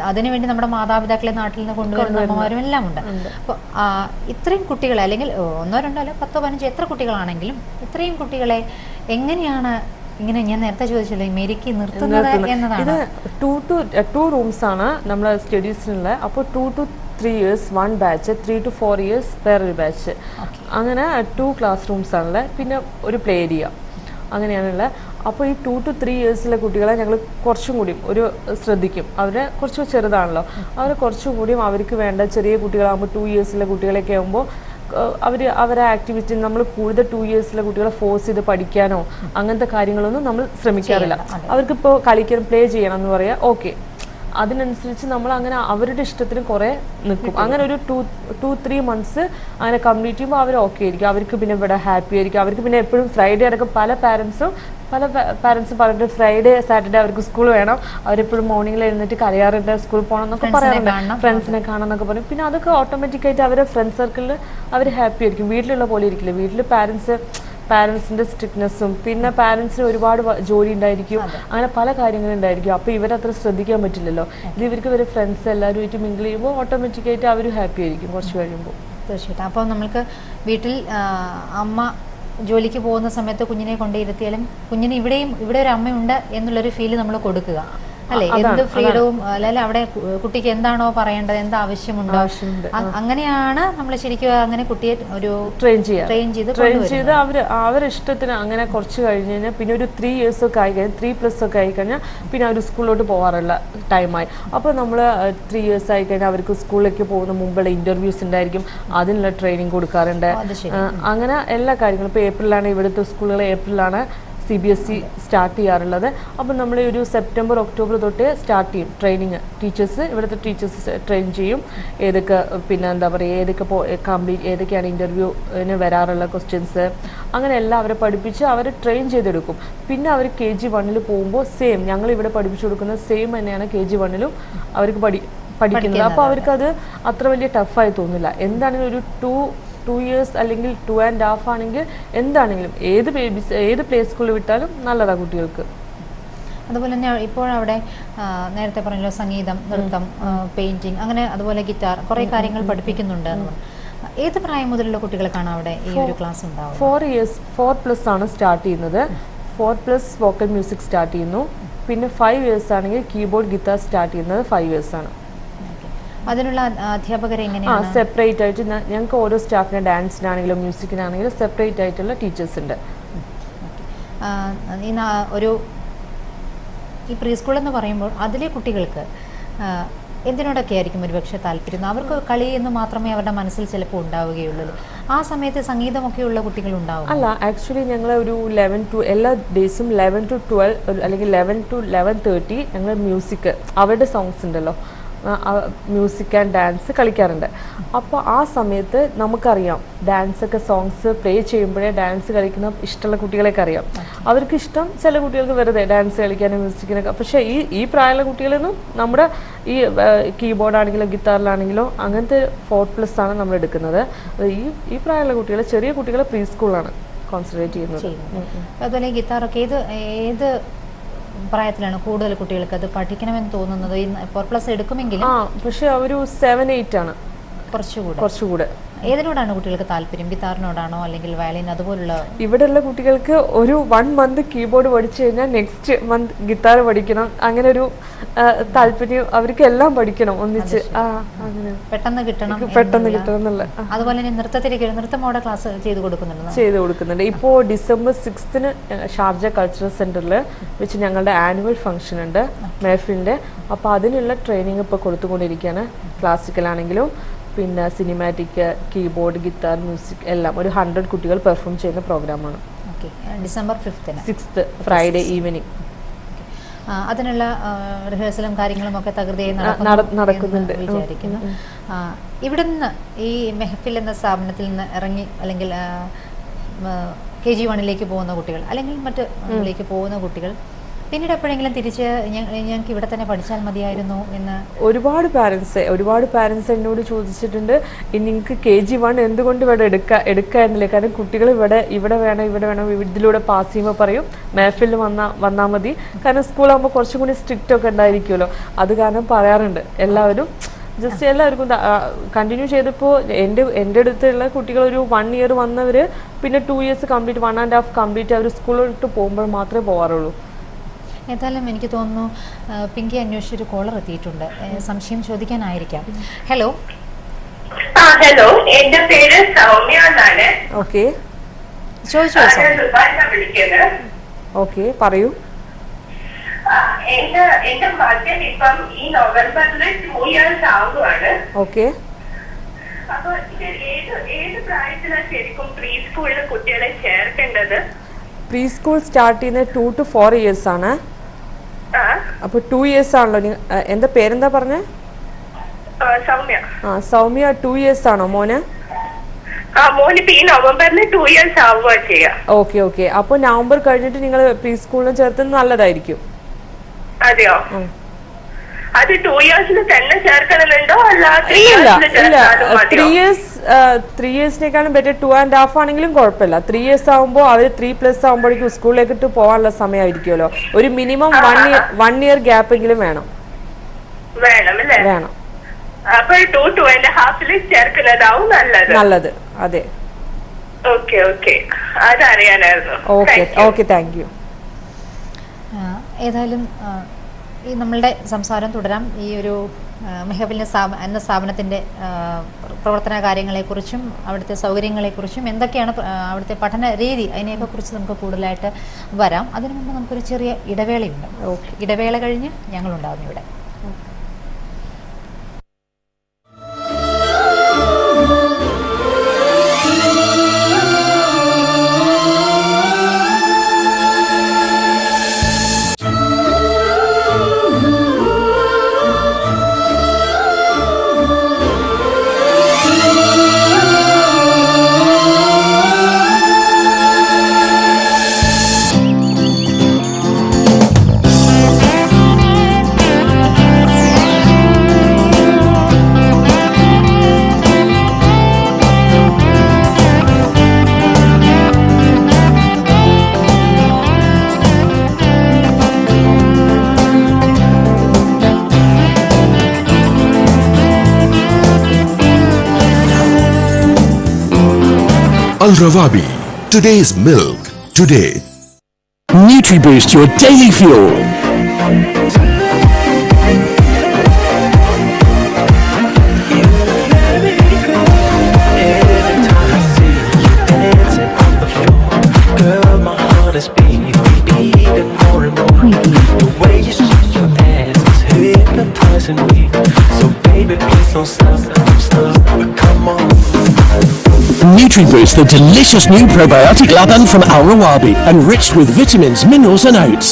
അതിനുവേണ്ടി നമ്മുടെ മാതാപിതാക്കളെ നാട്ടിൽ നിന്ന് കൊണ്ടുവരുന്ന അമ്മമാരും എല്ലാം ഉണ്ട്. അപ്പോൾ ഇത്രയും കുട്ടികളെ അല്ലെങ്കിൽ 1 2 അല്ല 10 15 എത്ര കുട്ടികളാണെങ്കിലും ഇത്രയും കുട്ടികളെ എങ്ങനെയാണ് ഇങ്ങനെ ഞാൻ നേരത്തെ ചോദിച്ചല്ലോ മെരുക്കി നിർത്തുന്നത് എന്നതാണ്. 2 rooms ആണ് നമ്മുടെ സ്റ്റഡീസിനുള്ള. അപ്പോൾ 2 to 3 years 1 batch, 3 to 4 years വേറൊരു ബാച്ച്. അങ്ങനെ 2 classrooms ആണുള്ളത്. പിന്നെ ഒരു പ്ലേ ഏരിയ അങ്ങനെയാണുള്ളത്. അപ്പോൾ ഈ 2 to 3 yearsലെ കുട്ടികളെ ഞങ്ങൾ കുറച്ചും കൂടിയും ശ്രദ്ധിക്കും. അവരെ കുറച്ച് ചെറുതാണല്ലോ, അവരെ കുറച്ചും കൂടിയും അവർക്ക് വേണ്ട ചെറിയ കുട്ടികളാകുമ്പോൾ 2 yearsലെ കുട്ടികളൊക്കെ ആകുമ്പോൾ അവരെ ആക്ടിവിറ്റി നമ്മൾ കൂടുതൽ 2 yearsലെ കുട്ടികളെ ഫോഴ്സ് ചെയ്ത് പഠിക്കാനോ അങ്ങനത്തെ കാര്യങ്ങളൊന്നും നമ്മൾ ശ്രമിക്കാറില്ല. അവർക്കിപ്പോൾ കളിക്കണം പ്ലേ ചെയ്യണം എന്ന് പറയാം, ഓക്കെ, അതിനനുസരിച്ച് നമ്മൾ അങ്ങനെ അവരുടെ ഇഷ്ടത്തിന് കുറേ നിൽക്കും. അങ്ങനെ ഒരു 2-3 months അങ്ങനെ കംപ്ലീറ്റ് ചെയ്യുമ്പോൾ അവർ ഓക്കെ ആയിരിക്കും. അവർക്ക് പിന്നെ ഇവിടെ ഹാപ്പി ആയിരിക്കും. അവർക്ക് പിന്നെ എപ്പോഴും ഫ്രൈഡേ അടക്കം പല പാരൻസും പറഞ്ഞിട്ട് ഫ്രൈഡേ സാറ്റർഡേ അവർക്ക് സ്കൂൾ വേണം, അവരെപ്പോഴും മോർണിംഗിൽ എഴുന്നേറ്റ് കരയാറുണ്ട്, സ്കൂളിൽ പോകണം എന്നൊക്കെ പറയാറുണ്ട്, ഫ്രണ്ട്സിനെ കാണണം എന്നൊക്കെ പറയും. പിന്നെ അതൊക്കെ ഓട്ടോമാറ്റിക്കായിട്ട് അവരുടെ ഫ്രണ്ട് സർക്കിളിൽ അവർ ഹാപ്പി ആയിരിക്കും. വീട്ടിലുള്ള പോലെ ഇരിക്കില്ല. വീട്ടിൽ പാരൻസ് പാരൻസിന്റെ സ്ട്രിക്ട്നെസ്സും പിന്നെ പാരൻസിന് ഒരുപാട് ജോലി ഉണ്ടായിരിക്കും, അങ്ങനെ പല കാര്യങ്ങളും ഉണ്ടായിരിക്കും. അപ്പോൾ ഇവരത്ര ശ്രദ്ധിക്കാൻ പറ്റില്ലല്ലോ. ഇത് ഇവർക്ക് ഇവരെ ഫ്രണ്ട്സ് എല്ലാവരുമായിട്ട് മിങ്കിൾ ചെയ്യുമ്പോൾ ഓട്ടോമാറ്റിക്കായിട്ട് അവർ ഹാപ്പി ആയിരിക്കും കുറച്ച് കഴിയുമ്പോൾ. തീർച്ചയായിട്ടും. അപ്പോൾ നമ്മൾക്ക് വീട്ടിൽ അമ്മ ജോലിക്ക് പോകുന്ന സമയത്ത് കുഞ്ഞിനെ കൊണ്ടിരുത്തിയാലും കുഞ്ഞിന് ഇവിടെ ഒരു അമ്മയുണ്ട് എന്നുള്ളൊരു ഫീല് നമ്മൾ കൊടുക്കുക അല്ലെ, എന്ത് ഫ്രീഡവും അല്ലെ അവിടെ കുട്ടിക്ക് എന്താണോ പറയേണ്ടത്, എന്ത് ആവശ്യമുണ്ടോ അങ്ങനെയാണ് നമ്മൾ ശരിക്കും അങ്ങനെ കുട്ടിയെ ഒരു ട്രെയിൻ ചെയ്ത് അവരുടെ ഇഷ്ടത്തിന് അങ്ങനെ കുറച്ച് കഴിഞ്ഞ് കഴിഞ്ഞാൽ പിന്നെ ഒരു 3 years ഒക്കെ ആയി കഴിഞ്ഞാൽ 3+ ഒക്കെ ആയി കഴിഞ്ഞാൽ പിന്നെ അവർ സ്കൂളിലോട്ട് പോകാറുള്ള ടൈമായി. അപ്പോൾ നമ്മൾ 3 years ആയി കഴിഞ്ഞാൽ അവർക്ക് സ്കൂളിലേക്ക് പോകുന്ന മുമ്പുള്ള ഇന്റർവ്യൂസ് ഉണ്ടായിരിക്കും, അതിനുള്ള ട്രെയിനിങ് കൊടുക്കാറുണ്ട്. അങ്ങനെ എല്ലാ കാര്യങ്ങളും ഇപ്പോൾ ഏപ്രിലാണ്, ഇവിടുത്തെ സ്കൂളുകൾ ഏപ്രിലാണ് CBSE സ്റ്റാർട്ട് ചെയ്യാറുള്ളത്. അപ്പം നമ്മൾ ഒരു സെപ്റ്റംബർ ഒക്ടോബർ തൊട്ട് സ്റ്റാർട്ട് ചെയ്യും ട്രെയിനിങ്. ഇവിടുത്തെ ടീച്ചേഴ്സ് ട്രെയിൻ ചെയ്യും, ഏതൊക്കെ പിന്നെ എന്താ പറയുക ഏതൊക്കെയാണ് ഇൻ്റർവ്യൂവിന് വരാറുള്ള ക്വസ്റ്റ്യൻസ്, അങ്ങനെ എല്ലാം അവരെ പഠിപ്പിച്ച് അവരെ ട്രെയിൻ ചെയ്തെടുക്കും. പിന്നെ അവർ KG1 പോകുമ്പോൾ സെയിം ഞങ്ങളിവിടെ പഠിപ്പിച്ചു കൊടുക്കുന്ന സെയിം തന്നെയാണ് KG1 അവർക്ക് പഠിക്കുന്നത്. അപ്പോൾ അവർക്കത് അത്ര വലിയ ടഫായി തോന്നില്ല. എന്താണെങ്കിലും ഒരു 2 years അല്ലെങ്കിൽ 2.5 ആണെങ്കിൽ എന്താണെങ്കിലും ഏത് പ്ലേ സ്കൂളിൽ വിട്ടാലും നല്ലതാണ് കുട്ടികൾക്ക്. അതുപോലെ തന്നെ ഇപ്പോഴവിടെ നേരത്തെ പറഞ്ഞല്ലോ സംഗീതം, നൃത്തം, പെയിന്റിങ്, അങ്ങനെ അതുപോലെ ഗിറ്റാർ കുറേ കാര്യങ്ങൾ പഠിപ്പിക്കുന്നുണ്ട്. ഏത് പ്രായം മുതലുള്ള കുട്ടികൾക്കാണ് അവിടെ ഈ ഒരു ക്ലാസ് ഉണ്ടാവുക? 4+ ആണ് സ്റ്റാർട്ട് ചെയ്യുന്നത്. 4+ വോക്കൽ മ്യൂസിക് സ്റ്റാർട്ട് ചെയ്യുന്നു. പിന്നെ 5 years ആണെങ്കിൽ കീബോർഡ് ഗിറ്റാർ സ്റ്റാർട്ട് ചെയ്യുന്നത് 5 years ആണ്. അതിനുള്ള അധ്യാപകരെ എങ്ങനെയാണ്? സെപ്പറേറ്റ് ആയിട്ട് ഞങ്ങൾക്ക് ഓരോ സ്റ്റാഫിന് ഡാൻസിനാണെങ്കിലും മ്യൂസിക്കിനാണെങ്കിലും സെപ്പറേറ്റ് ആയിട്ടുള്ള ടീച്ചേഴ്സ് ഉണ്ട്. ഈ പ്രീ സ്കൂൾ എന്ന് പറയുമ്പോൾ അതിലെ കുട്ടികൾക്ക് എന്തിനോടൊക്കെ ആയിരിക്കും ഒരുപക്ഷെ താല്പര്യം? അവർക്ക് കളി എന്ന് മാത്രമേ അവരുടെ മനസ്സിൽ ചിലപ്പോൾ ഉണ്ടാവുകയുള്ളൂ. ആ സമയത്ത് സംഗീതമൊക്കെയുള്ള കുട്ടികൾ ഉണ്ടാവും? അല്ല, ആക്ച്വലി ഞങ്ങൾ ഒരു 11 to എല്ലാ ഡേയ്സും 11 to 12 അല്ലെങ്കിൽ 11 to 11:30 ഞങ്ങൾ മ്യൂസിക് അവരുടെ സോങ്സ് ഉണ്ടല്ലോ, മ്യൂസിക് ആൻഡ് ഡാൻസ് കളിക്കാറുണ്ട്. അപ്പോൾ ആ സമയത്ത് നമുക്കറിയാം ഡാൻസൊക്കെ സോങ്സ് പ്ലേ ചെയ്യുമ്പോഴേ ഡാൻസ് കളിക്കുന്ന ഇഷ്ടമുള്ള കുട്ടികളെയൊക്കെ അറിയാം. അവർക്ക് ഇഷ്ടം ചില കുട്ടികൾക്ക് വെറുതെ ഡാൻസ് കളിക്കാനും മ്യൂസിക്കിനൊക്കെ. പക്ഷേ ഈ പ്രായമുള്ള കുട്ടികളൊന്നും നമ്മുടെ ഈ കീബോർഡാണെങ്കിലോ ഗിറ്റാറിലാണെങ്കിലോ അങ്ങനത്തെ 4+ ആണ് നമ്മൾ എടുക്കുന്നത്. ഈ പ്രായമുള്ള കുട്ടികൾ, ചെറിയ കുട്ടികളെ പ്രീ സ്കൂളാണ് കോൺസെൻട്രേറ്റ് ചെയ്യുന്നത്. അതുപോലെ ഗിറ്റാറൊക്കെ ഏത് പ്രായത്തിലാണ് കൂടുതൽ കുട്ടികൾക്ക് അത് പഠിക്കണമെന്ന് തോന്നുന്നത്? 4+ എടുക്കുമെങ്കിലും പക്ഷെ ഒരു 7-8 ആണ് കുറച്ചുകൂടെ. ഏതിനോടാണ് കുട്ടികൾക്ക് താല്പര്യം? ഗിറ്റാറിനോടാണോ അല്ലെങ്കിൽ വയലിൻ അതുപോലുള്ള? ഇവിടെയുള്ള കുട്ടികൾക്ക് ഒരു 1 month കീബോർഡ് പഠിച്ചു കഴിഞ്ഞാൽ നെക്സ്റ്റ് മന്ത് ഗിറ്റാർ പഠിക്കണം, അങ്ങനെ ഒരു താല്പര്യം. അവർക്ക് എല്ലാം പഠിക്കണം ഒന്നിച്ച്, അങ്ങനെ പെട്ടെന്ന് കിട്ടണം എന്നുള്ള. അതുപോലെ തന്നെ നൃത്തമോടെ ക്ലാസ് ചെയ്ത് കൊടുക്കുന്നുണ്ട്. ഇപ്പോൾ December 6th ഷാർജ കൾച്ചറൽ സെന്ററിൽ വെച്ച് ഞങ്ങളുടെ ആനുവൽ ഫംഗ്ഷൻ ഉണ്ട് മെഹഫിലിന്റെ. അപ്പോൾ അതിനുള്ള ട്രെയിനിങ് ഇപ്പോൾ കൊടുത്തുകൊണ്ടിരിക്കുകയാണ്. ക്ലാസിക്കലാണെങ്കിലും പിന്നെ സിനിമാറ്റിക്, കീബോർഡ്, ഗിറ്റാർ, മ്യൂസിക് എല്ലാം ഒരു 100 കുട്ടികൾ പെർഫോം ചെയ്യുന്ന പ്രോഗ്രാമാണ്. December 6th Friday evening. അതിനുള്ള റിഹേഴ്സലും കാര്യങ്ങളും ഒക്കെ തകൃതിയായി നടക്കുന്നുണ്ട് വിചാരിക്കുന്നു. ഇവിടുന്ന് ഈ മെഹഫിൽ എന്ന സ്ഥാപനത്തിൽ നിന്ന് ഇറങ്ങി അല്ലെങ്കിൽ KG1 പോകുന്ന കുട്ടികൾ അല്ലെങ്കിൽ മറ്റ് പോകുന്ന കുട്ടികൾ പിന്നീട് എപ്പോഴെങ്കിലും തിരിച്ച് ഞങ്ങൾക്ക് ഇവിടെ തന്നെ പഠിച്ചാൽ മതിയായിരുന്നു എന്ന് ഒരുപാട് പാരൻസ് എന്നോട് ചോദിച്ചിട്ടുണ്ട്. നിങ്ങൾക്ക് KG1 എന്തുകൊണ്ട് ഇവിടെ എടുക്കായിരുന്നില്ല? കാരണം കുട്ടികൾ ഇവിടെ വേണം ഇതിലൂടെ പാസ് ചെയ്യുമ്പോൾ പറയും മെഹഫിൽ വന്നാൽ മതി. കാരണം സ്കൂളാകുമ്പോൾ കുറച്ചും കൂടി സ്ട്രിക്റ്റ് ഒക്കെ ഉണ്ടായിരിക്കുമല്ലോ, അത് കാരണം പറയാറുണ്ട് എല്ലാവരും. ജസ്റ്റ് എല്ലാവർക്കും കണ്ടിന്യൂ ചെയ്തപ്പോൾ എൻ്റെ അടുത്തുള്ള കുട്ടികൾ ഒരു 1 year വന്നവർ പിന്നെ 2 years കംപ്ലീറ്റ് 1.5 കംപ്ലീറ്റ് അവർ സ്കൂളിലോട്ട് പോകുമ്പോൾ മാത്രമേ പോകാറുള്ളൂ. ഏതായാലും എനിക്ക് തോന്നുന്നു പിങ്കി അന്വേഷിച്ചൊരു കോളർ എത്തിയിട്ടുണ്ട്, സംശയം ചോദിക്കാനായിരിക്കാം. ഹലോ. ഹലോ, എന്റെ പേര് സൗമ്യ എന്നാണ്. ഓക്കെ, ഓക്കെ പറയൂ. എന്റെ മകൻ ഇപ്പം ഈ നവംബറിൽ 2 years ആവുകയാണ്. ഓക്കെ, അപ്പൊ ഏത് പ്രായത്തിലാണ് ശരിക്കും പ്രീ സ്കൂളിൽ കുട്ടികളെ ചേർക്കേണ്ടത്? പ്രീ സ്കൂൾ സ്റ്റാർട്ട് ചെയ്യുന്നത് 2 to 4 years ആണ്. അപ്പോൾ 2 years ആണല്ലോ. എന്താ പേരെന്താ പറഞ്ഞേ? സൗമ്യ. 2 years ആണോ മോന്? ഈ നവംബറിൽ 2 years ആവുക ചെയ്യാം. ഓക്കെ. അപ്പോൾ നവംബർ കഴിഞ്ഞിട്ട് നിങ്ങൾ പ്രീ സ്കൂളിൽ ചേർത്തുന്നത് നല്ലതായിരിക്കും. അതെയോ? അത് 2 years തന്നെ ചേർക്കണമെന്നുണ്ടോ അല്ല ഇല്ല 3 ഇയേഴ്സിനേക്കാളും ബെറ്റർ 2.5 ആണെങ്കിലും കുഴപ്പമില്ല. 3 ഇയേഴ്സ് ആകുമ്പോൾ അവർ 3+ ആകുമ്പോഴേക്കും സ്കൂളിലേക്ക് പോകാനുള്ള സമയമായിരിക്കുമല്ലോ. ഒരു മിനിമം 1 ഇയർ ഗ്യാപ്പ് എങ്കിലും വേണം. നല്ലത്. അതെ. Okay thank you. ഏതായാലും ഈ നമ്മളുടെ സംസാരം തുടരാം. ഈ ഒരു മെഹഫിൽ എന്ന സ്ഥാപനത്തിൻ്റെ പ്രവർത്തന കാര്യങ്ങളെക്കുറിച്ചും അവിടുത്തെ സൗകര്യങ്ങളെക്കുറിച്ചും എന്തൊക്കെയാണ് അവിടുത്തെ പഠന രീതി അതിനെയൊക്കെ കുറിച്ച് നമുക്ക് കൂടുതലായിട്ട് വരാം. അതിനു മുമ്പ് നമുക്കൊരു ചെറിയ ഇടവേളയുണ്ട്. ഇടവേള കഴിഞ്ഞ് ഞങ്ങളുണ്ടാകും ഇവിടെ. Al Rawabi, today's milk, today. NutriBoost, your daily fuel. NutriBoost, the delicious new probiotic laban from Al Rawabi, enriched with vitamins, minerals and oats.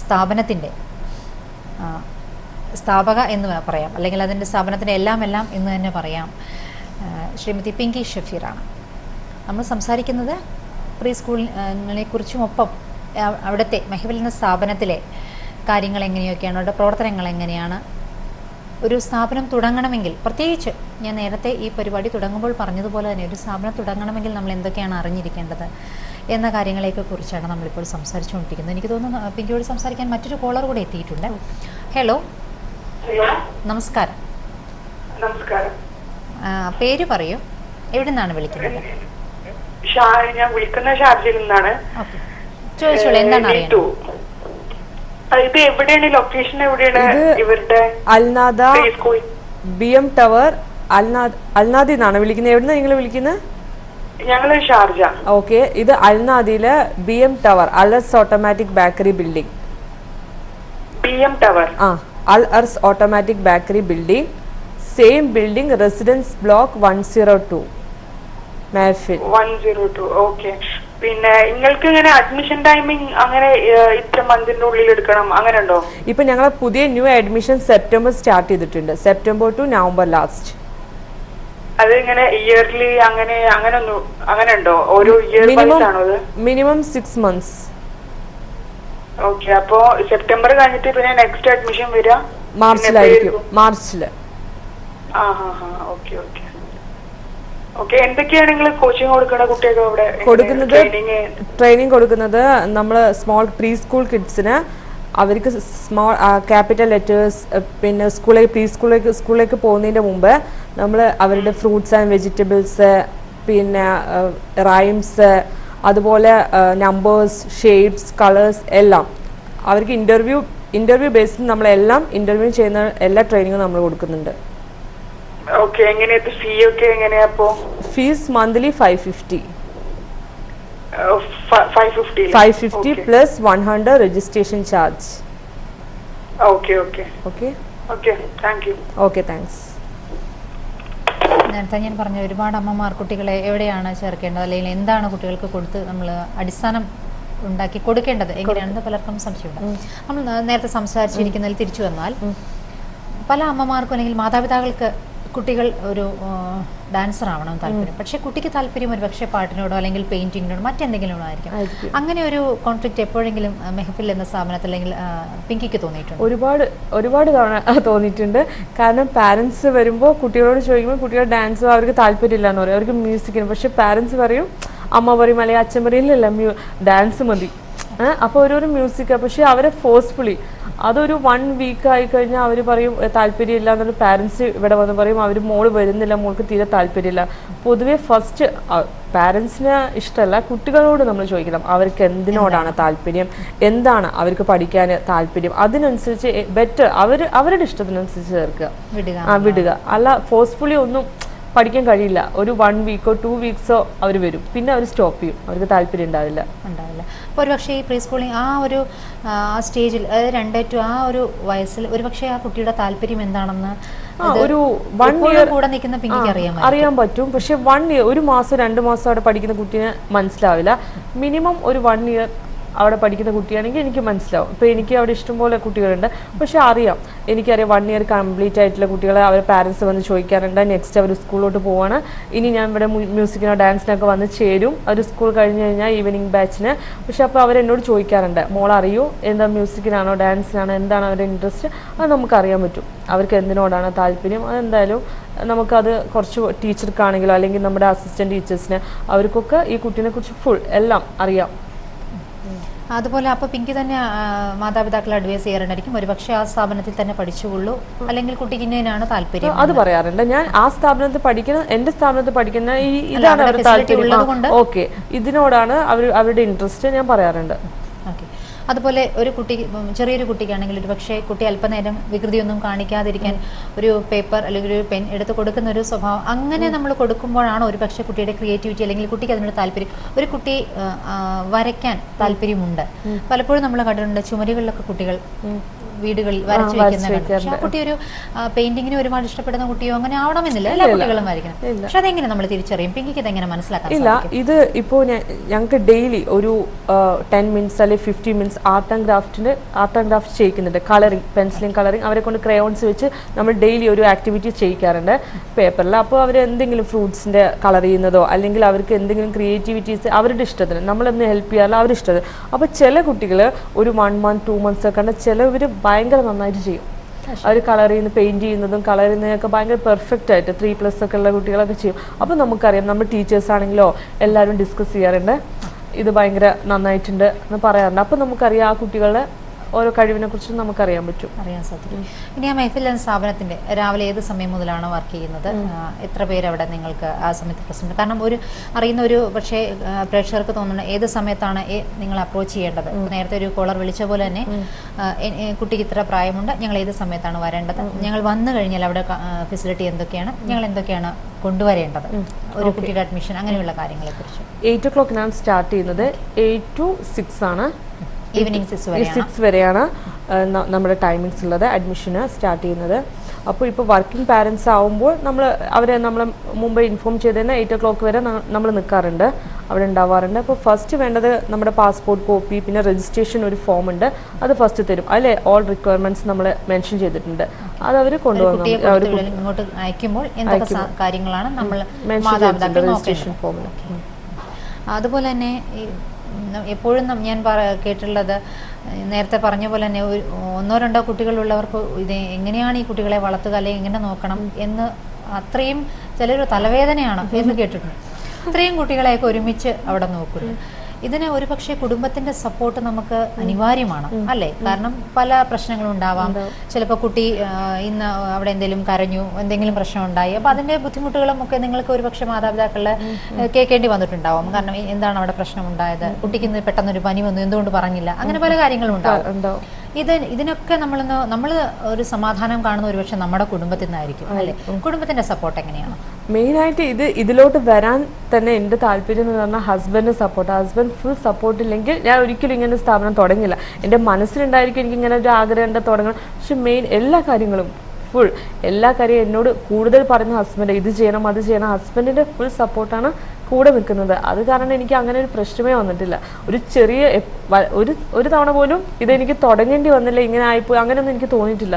സ്ഥാപനത്തിൻ്റെ സ്ഥാപക എന്ന് പറയാം, അല്ലെങ്കിൽ അതിൻ്റെ സ്ഥാപനത്തിൻ്റെ എല്ലാം എന്ന് തന്നെ പറയാം, ശ്രീമതി പിങ്കി ഷഫീറാണ്. നമ്മൾ സംസാരിക്കുന്നത് പ്രീ സ്കൂളിനെ കുറിച്ചും ഒപ്പം അവിടുത്തെ മെഹഫിൽ എന്ന സ്ഥാപനത്തിലെ കാര്യങ്ങൾ എങ്ങനെയൊക്കെയാണ്, അവരുടെ പ്രവർത്തനങ്ങൾ എങ്ങനെയാണ്. ഒരു സ്ഥാപനം തുടങ്ങണമെങ്കിൽ, പ്രത്യേകിച്ച് ഞാൻ നേരത്തെ ഈ പരിപാടി തുടങ്ങുമ്പോൾ പറഞ്ഞതുപോലെ തന്നെ ഒരു സ്ഥാപനം തുടങ്ങണമെങ്കിൽ നമ്മൾ എന്തൊക്കെയാണ് അറിഞ്ഞിരിക്കേണ്ടത് എന്ന കാര്യങ്ങളെയൊക്കെ കുറിച്ചാണ് നമ്മളിപ്പോൾ സംസാരിച്ചുകൊണ്ടിരിക്കുന്നത്. എനിക്ക് തോന്നുന്നു പിങ്കിയോട് സംസാരിക്കാൻ മറ്റൊരു കോളർ കൂടെ എത്തിയിട്ടുണ്ട്. ഹലോ, നമസ്കാരം. പേര് പറയൂ, എവിടെ നിന്നാണ് വിളിക്കുന്നത്? ഞാൻ വിളിക്കുന്ന ഷാർജയിൽ നിന്നാണ്. ചോദിച്ചോളൂ, എന്താണ് അറിയുന്നത്? ഇത് എവിടെയാണ്, ലൊക്കേഷൻ എവിടെയാണ് ഇവരുടെ? അൽനാദ BM ടവർ, അൽനാദി എന്നാണ് വിളിക്കുന്നത്. എവിടുന്നാണ് നിങ്ങൾ വിളിക്കുന്നത്? ഞങ്ങള് ഷാർജ. ഓക്കെ, ഇത് അൽനാദിയിലെ BM tower, Al Arz automatic bakery building. BM tower, Al Arz automatic bakery building, same building, residence block 102 മെഹഫിൽ 102. ഓക്കെ. പിന്നെ നിങ്ങൾക്ക് ഇങ്ങനെ അഡ്മിഷൻ ടൈമിംഗ് അങ്ങനെ ഇത്ര മന്തിന്റെ ഉള്ളിൽ എടുക്കണം അങ്ങനെ ഉണ്ടോ? ഇപ്പൊ ഞങ്ങൾ പുതിയ ന്യൂ അഡ്മിഷൻ സെപ്റ്റംബർ സ്റ്റാർട്ട് ചെയ്തിട്ടുണ്ട്. September to November last. അത് ഇങ്ങനെ ഇയർലി അങ്ങനെ ഉണ്ടോ? ഓരോ ഇയർ ആണോ? Minimum 6 months. ഓക്കെ. അപ്പോ സെപ്റ്റംബർ കഴിഞ്ഞിട്ട് പിന്നെ നെക്സ്റ്റ് അഡ്മിഷൻ വരിക മാർച്ചിലായിരിക്കും. മാർച്ചില്. Okay okay okay. എന്തൊക്കെയാണ് നിങ്ങൾ കോച്ചിങ് കൊടുക്കുന്ന കുട്ടികൾക്ക് അവിടെ കൊടുക്കുന്നത്? ട്രെയിനിങ് കൊടുക്കുന്നത് നമ്മൾ സ്മോൾ പ്രീ സ്കൂൾ കിഡ്സിന് അവർക്ക് സ്മോൾ ക്യാപിറ്റൽ ലെറ്റേഴ്സ്, പിന്നെ സ്കൂളിലേക്ക് പോകുന്നതിൻ്റെ മുമ്പ് നമ്മൾ അവരുടെ ഫ്രൂട്ട്സ് ആൻഡ് വെജിറ്റബിൾസ്, പിന്നെ റൈംസ്, അതുപോലെ നമ്പേഴ്സ്, ഷേപ്സ്, കളേഴ്സ് എല്ലാം അവർക്ക് ഇൻ്റർവ്യൂ ബേസിൽ നമ്മളെല്ലാം ഇൻ്റർവ്യൂ ചെയ്യുന്ന എല്ലാ ട്രെയിനിങ്ങും നമ്മൾ കൊടുക്കുന്നുണ്ട്. ഓക്കെ. എങ്ങനെയാ ഫീ ഒക്കെ എങ്ങനെയാ? അപ്പോ fees monthly 550. 550 plus 100 registration charge. Okay. Thank you. Okay, thanks. നേരത്തെ ഞാൻ പറഞ്ഞ ഒരുപാട് അമ്മമാർ കുട്ടികളെ എവിടെയാണ് ചേർക്കേണ്ടത്, അല്ലെങ്കിൽ എന്താണ് കുട്ടികൾക്ക് കൊടുത്ത് നമ്മൾ അടിസ്ഥാനം ഉണ്ടാക്കി കൊടുക്കേണ്ടത് എങ്ങനെയാണെന്ന് പലർക്കും സംശയമുണ്ട്. നമ്മൾ നേരത്തെ സംസാരിച്ചിരിക്കുന്നതിൽ തിരിച്ചു വന്നാൽ പല അമ്മമാർക്കും അല്ലെങ്കിൽ മാതാപിതാക്കൾക്ക് കുട്ടികൾ ഒരു ഡാൻസർ ആവണം താല്പര്യം, പക്ഷേ കുട്ടിക്ക് താല്പര്യം ഒരു പക്ഷേ പാട്ടിനോടോ അല്ലെങ്കിൽ പെയിന്റിങ്ങിനോടോ മറ്റെന്തെങ്കിലും ആയിരിക്കും. അങ്ങനെ ഒരു കോൺഫ്ലിക്റ്റ് എപ്പോഴെങ്കിലും മെഹഫിൽ എന്ന സ്ഥാപനത്തിൽ അല്ലെങ്കിൽ പിങ്കിക്ക് തോന്നിയിട്ടുണ്ട്? ഒരുപാട് തവണ തോന്നിയിട്ടുണ്ട്. കാരണം പാരൻസ് വരുമ്പോൾ കുട്ടികളോട് ചോദിക്കുമ്പോൾ കുട്ടികളുടെ ഡാൻസ് അവർക്ക് താല്പര്യമില്ല എന്ന് പറയും, അവർക്ക് മ്യൂസിക്കിന്. പക്ഷെ പാരൻസ് പറയും, അമ്മ പറയും അല്ലെങ്കിൽ അച്ഛൻ പറയില്ല ഡാൻസ് മതി. അപ്പോൾ ഓരോരോ മ്യൂസിക്കാണ്. പക്ഷെ അവരെ ഫോഴ്സ്ഫുള്ളി അതൊരു 1 വീക്ക് ആയി കഴിഞ്ഞാൽ അവർ പറയും താല്പര്യമില്ല എന്നുള്ള. പാരൻസ് ഇവിടെ വന്ന് പറയും അവർ മോള് വരുന്നില്ല, മോൾക്ക് തീരെ താല്പര്യമില്ല. പൊതുവെ ഫസ്റ്റ് പാരൻസിന് ഇഷ്ടമല്ല, കുട്ടികളോട് നമ്മൾ ചോദിക്കണം അവർക്ക് എന്തിനോടാണ് താല്പര്യം, എന്താണ് അവർക്ക് പഠിക്കാൻ താല്പര്യം, അതിനനുസരിച്ച് ബെറ്റർ അവരുടെ ഇഷ്ടത്തിനനുസരിച്ച് ചേർക്കുക, വിടുക. അല്ല ഫോഴ്സ്ഫുള്ളി ഒന്നും പഠിക്കാൻ കഴിയില്ല. ഒരു 1 വീക്കോ 2 വീക്സോ അവർ വരും, പിന്നെ അവർ സ്റ്റോപ്പ് ചെയ്യും, അവർക്ക് താല്പര്യം ഉണ്ടാവില്ല. അപ്പോൾ ഒരുപക്ഷെ ഈ പ്രീ സ്കൂളിംഗ് ആ ഒരു സ്റ്റേജിൽ, അതായത് 2 to ആ ഒരു വയസ്സിൽ ഒരുപക്ഷെ ആ കുട്ടിയുടെ താല്പര്യം എന്താണെന്ന് ഒരു 1 ഇയർ കൂടെ നിൽക്കുന്ന പിങ്കിക്ക് അറിയാൻ പറ്റും. പക്ഷെ 1 ഇയർ, 1 മാസം 2 മാസം അവിടെ പഠിക്കുന്ന കുട്ടീനെ മനസ്സിലാവില്ല. മിനിമം ഒരു 1 ഇയർ അവിടെ പഠിക്കുന്ന കുട്ടിയാണെങ്കിൽ എനിക്ക് മനസ്സിലാവും. ഇപ്പോൾ എനിക്ക് അവിടെ ഇഷ്ടംപോലെ കുട്ടികളുണ്ട്, പക്ഷെ എനിക്കറിയാം 1 ഇയർ കംപ്ലീറ്റ് ആയിട്ടുള്ള കുട്ടികളെ അവർ പാരൻസ് വന്ന് ചോദിക്കാറുണ്ട്. നെക്സ്റ്റ് അവർ സ്കൂളിലോട്ട് പോവാണ്, ഇനി ഞാൻ ഇവിടെ മ്യൂസിക്കിനോ ഡാൻസിനൊക്കെ വന്ന് ചേരും, അവർ സ്കൂൾ കഴിഞ്ഞ് കഴിഞ്ഞാൽ ഈവനിങ് ബാച്ചിന്. പക്ഷെ അപ്പോൾ അവരെന്നോട് ചോദിക്കാറുണ്ട്, മോളറിയോ എന്താ മ്യൂസിക്കിനാണോ ഡാൻസിനാണോ എന്താണ് അവരുടെ ഇൻട്രസ്റ്റ്, അത് നമുക്കറിയാൻ പറ്റും അവർക്ക് എന്തിനോടാണ് താല്പര്യം. അതെന്തായാലും നമുക്കത് കുറച്ച് ടീച്ചർക്കാണെങ്കിലോ അല്ലെങ്കിൽ നമ്മുടെ അസിസ്റ്റൻറ്റ് ടീച്ചേഴ്സിന് അവർക്കൊക്കെ ഈ കുട്ടീനെ കുറിച്ച് ഫുൾ എല്ലാം അറിയാം. അതുപോലെ അപ്പോൾ പിങ്കി തന്നെ മാതാപിതാക്കളെ അഡ്വൈസ് ചെയ്യാറുണ്ടായിരിക്കും ഒരുപക്ഷെ ആ സ്ഥാപനത്തിൽ തന്നെ പഠിച്ചുകൊള്ളൂ, അല്ലെങ്കിൽ കുട്ടിക്ക് ഇന്നതിനാണ് താല്പര്യം, അത് പറയാറുണ്ട്. ഞാൻ ആ സ്ഥാപനത്തിൽ പഠിക്കുന്ന, എന്റെ സ്ഥാപനത്തിൽ പഠിക്കുന്ന ഇതാണ് അവരുടെ താല്പര്യം, ഓക്കെ ഇതിനോടാണ് അവരുടെ ഇൻട്രസ്റ്റ് ഞാൻ പറയാറുണ്ട്. ഓക്കെ. അതുപോലെ ഒരു കുട്ടി, ചെറിയൊരു കുട്ടിക്കാണെങ്കിൽ ഒരു പക്ഷേ കുട്ടി അല്പനേരം വികൃതിയൊന്നും കാണിക്കാതിരിക്കാൻ ഒരു പേപ്പർ അല്ലെങ്കിൽ ഒരു പെൻ എടുത്ത് കൊടുക്കുന്ന ഒരു സ്വഭാവം അങ്ങനെ നമ്മൾ കൊടുക്കുമ്പോഴാണ് ഒരു പക്ഷേ കുട്ടിയുടെ ക്രിയേറ്റിവിറ്റി അല്ലെങ്കിൽ കുട്ടിക്ക് അതിനോട് താല്പര്യം. ഒരു കുട്ടി വരയ്ക്കാൻ താല്പര്യമുണ്ട്, പലപ്പോഴും നമ്മൾ കണ്ടിട്ടുണ്ട് ചുമരുകളിലൊക്കെ കുട്ടികൾ വീടുകളിൽ വരച്ചു വെക്കുന്ന ആ കുട്ടി ഒരു പെയിന്റിങ്ങിന് ഒരുപാട് ഇഷ്ടപ്പെടുന്ന കുട്ടിയോ അങ്ങനെ ആവണമെന്നില്ല, എല്ലാ കുട്ടികളും വരയ്ക്കണം. പക്ഷെ അതെങ്ങനെ നമ്മൾ തിരിച്ചറിയും? പിങ്കിക്ക് ഇതെങ്ങനെ മനസ്സിലാക്കാൻ? ഇല്ല, ഇത് ഇപ്പോൾ ഞങ്ങൾക്ക് ഡെയിലി ഒരു 10 മിനിറ്റ്സ് അല്ലെങ്കിൽ 50 മിനിറ്റ്സ് ആർട്ട് ആൻഡ് ക്രാഫ്റ്റ് ചെയ്യിക്കുന്നുണ്ട്. കളറിങ്, പെൻസിലിംഗ് കളറിങ്, അവരെ കൊണ്ട് ക്രയോൺസ് വെച്ച് നമ്മൾ ഡെയിലി ഒരു ആക്ടിവിറ്റി ചെയ്യിക്കാറുണ്ട് പേപ്പറിൽ. അപ്പോൾ അവർ എന്തെങ്കിലും ഫ്രൂട്ട്സിൻ്റെ കളർ ചെയ്യുന്നതോ അല്ലെങ്കിൽ അവർക്ക് എന്തെങ്കിലും ക്രിയേറ്റിവിറ്റീസ് അവരുടെ ഇഷ്ടത്തിന് നമ്മളൊന്ന് ഹെൽപ്പ് ചെയ്യാറില്ല, അവരുടെ ഇഷ്ടത്തിന്. അപ്പോൾ ചില കുട്ടികൾ ഒരു 1 month 2 months ഒക്കെ ഉണ്ട്, ചിലവർ ഭയങ്കര നന്നായിട്ട് ചെയ്യും. അവർ കളർ ചെയ്യുന്ന, പെയിന്റ് ചെയ്യുന്നതും കളർ ചെയ്യുന്നതൊക്കെ ഭയങ്കര പെർഫെക്റ്റ് ആയിട്ട് 3+ ഒക്കെ ഉള്ള കുട്ടികളൊക്കെ ചെയ്യും. അപ്പോൾ നമുക്കറിയാം, നമ്മൾ ടീച്ചേഴ്സ് ആണെങ്കിലോ എല്ലാവരും ഡിസ്കസ് ചെയ്യാറുണ്ട്, ഇത് ഭയങ്കര നന്നായിട്ടുണ്ട് എന്ന് പറയാറുണ്ട്. അപ്പോൾ നമുക്കറിയാം ആ കുട്ടികളുടെ ഓരോ കഴിവിനെ കുറിച്ചും നമുക്കറിയാൻ പറ്റും, അറിയാൻ സാധിക്കും. ഇനി ആ മെഹഫിൽ എന്ന സ്ഥാപനത്തിന്റെ രാവിലെ ഏത് സമയം മുതലാണ് വർക്ക് ചെയ്യുന്നത്? എത്ര പേര് അവിടെ നിങ്ങൾക്ക് ആ സമയത്ത് പ്രസന്റ്? കാരണം അറിയുന്ന ഒരു പക്ഷേ പ്രേക്ഷകർക്ക് തോന്നുന്നത് ഏത് സമയത്താണ് നിങ്ങൾ അപ്രോച്ച് ചെയ്യേണ്ടത്. നേരത്തെ ഒരു കോളർ വിളിച്ച പോലെ തന്നെ കുട്ടിക്ക് ഇത്ര പ്രായമുണ്ട്, ഞങ്ങൾ ഏത് സമയത്താണ് വരേണ്ടത്, ഞങ്ങൾ വന്നു കഴിഞ്ഞാൽ അവിടെ ഫെസിലിറ്റി എന്തൊക്കെയാണ്, ഞങ്ങൾ എന്തൊക്കെയാണ് കൊണ്ടുവരേണ്ടത്, ഒരു കുട്ടിയുടെ അഡ്മിഷൻ അങ്ങനെയുള്ള കാര്യങ്ങളെ കുറിച്ച്. 8 o'clock സ്റ്റാർട്ട് ചെയ്യുന്നത്, 8 to 6 ആണ്. ഈവനിങ് 6 വരെയാണ് നമ്മുടെ ടൈമിങ്സ് ഉള്ളത് അഡ്മിഷന് സ്റ്റാർട്ട് ചെയ്യുന്നത്. അപ്പോൾ ഇപ്പോൾ വർക്കിംഗ് പാരൻസ് ആവുമ്പോൾ നമ്മൾ മുമ്പ് ഇൻഫോം ചെയ്ത് തന്നെ 8 o'clock വരെ നമ്മൾ നിൽക്കാറുണ്ട്, അവിടെ ഉണ്ടാവാറുണ്ട്. അപ്പോൾ ഫസ്റ്റ് വേണ്ടത് നമ്മുടെ പാസ്പോർട്ട് കോപ്പി, പിന്നെ രജിസ്ട്രേഷൻ ഒരു ഫോം ഉണ്ട്, അത് ഫസ്റ്റ് തരും. അതിലെ ഓൾ റിക്വയർമെന്റ്സ് നമ്മൾ മെൻഷൻ ചെയ്തിട്ടുണ്ട്, അത് അവർ കൊണ്ടുവന്നു ഇങ്ങോട്ട് അയക്കുമ്പോൾ എന്തൊക്കെ കാര്യങ്ങളാണ് നമ്മൾ രജിസ്ട്രേഷൻ ഫോമിൽ. അതുപോലെ തന്നെ എപ്പോഴും ഞാൻ കേട്ടിട്ടുള്ളത്, നേരത്തെ പറഞ്ഞ പോലെ തന്നെ 1-2 കുട്ടികളുള്ളവർക്ക് ഇത് എങ്ങനെയാണ് ഈ കുട്ടികളെ വളർത്തുക അല്ലെങ്കിൽ എങ്ങനെ നോക്കണം എന്ന് അത്രയും ചിലൊരു തലവേദനയാണ് എന്ന് കേട്ടിട്ടുണ്ട്. അത്രയും കുട്ടികളെയൊക്കെ ഒരുമിച്ച് അവിടെ നോക്കുന്നു. ഇതിന് ഒരുപക്ഷെ കുടുംബത്തിന്റെ സപ്പോർട്ട് നമുക്ക് അനിവാര്യമാണ് അല്ലേ? കാരണം പല പ്രശ്നങ്ങളും ഉണ്ടാവാം. ചിലപ്പോൾ കുട്ടി ഇന്ന് അവിടെ എന്തെങ്കിലും കരഞ്ഞു, എന്തെങ്കിലും പ്രശ്നം ഉണ്ടായി, അപ്പൊ അതിന്റെ ബുദ്ധിമുട്ടുകളും ഒക്കെ നിങ്ങൾക്ക് ഒരുപക്ഷെ മാതാപിതാക്കളെ കേൾക്കേണ്ടി വന്നിട്ടുണ്ടാവും. കാരണം എന്താണ് അവിടെ പ്രശ്നം ഉണ്ടായത്, കുട്ടിക്ക് ഇന്ന് പെട്ടെന്നൊരു പനി വന്നു, എന്തുകൊണ്ട് പറഞ്ഞില്ല, അങ്ങനെ പല കാര്യങ്ങളും ഉണ്ടാവും. ഇതിനൊക്കെ നമ്മൾ ഒരു സമാധാനം കാണുന്ന ഒരുപക്ഷെ നമ്മുടെ കുടുംബത്തിൽ നിന്നായിരിക്കും അല്ലേ? കുടുംബത്തിന്റെ സപ്പോർട്ട് എങ്ങനെയാണ്? മെയിനായിട്ട് ഇതിലോട്ട് വരാൻ തന്നെ എൻ്റെ താല്പര്യം എന്ന് പറഞ്ഞാൽ ഹസ്ബൻഡിന് സപ്പോർട്ട്. ഹസ്ബൻഡ് ഫുൾ സപ്പോർട്ട് ഇല്ലെങ്കിൽ ഞാൻ ഒരിക്കലും ഇങ്ങനെ സ്ഥാപനം തുടങ്ങില്ല. എൻ്റെ മനസ്സിലുണ്ടായിരിക്കും എനിക്ക് ഇങ്ങനെ ഒരു ആഗ്രഹം തുടങ്ങണം, പക്ഷെ മെയിൻ എല്ലാ കാര്യങ്ങളും എല്ലാ കാര്യവും എന്നോട് കൂടുതൽ പറഞ്ഞ ഹസ്ബൻഡ്, ഇത് ചെയ്യണം അത് ചെയ്യണം. ഹസ്ബൻഡിൻ്റെ ഫുൾ സപ്പോർട്ടാണ് കൂടെ നിൽക്കുന്നത്. അത് കാരണം എനിക്ക് അങ്ങനെ ഒരു പ്രശ്നമേ വന്നിട്ടില്ല. ഒരു ചെറിയ ഒരു തവണ പോലും ഇതെനിക്ക് തുടങ്ങേണ്ടി വന്നില്ല, ഇങ്ങനെ ആയിപ്പോയി അങ്ങനെയൊന്നും എനിക്ക് തോന്നിയിട്ടില്ല.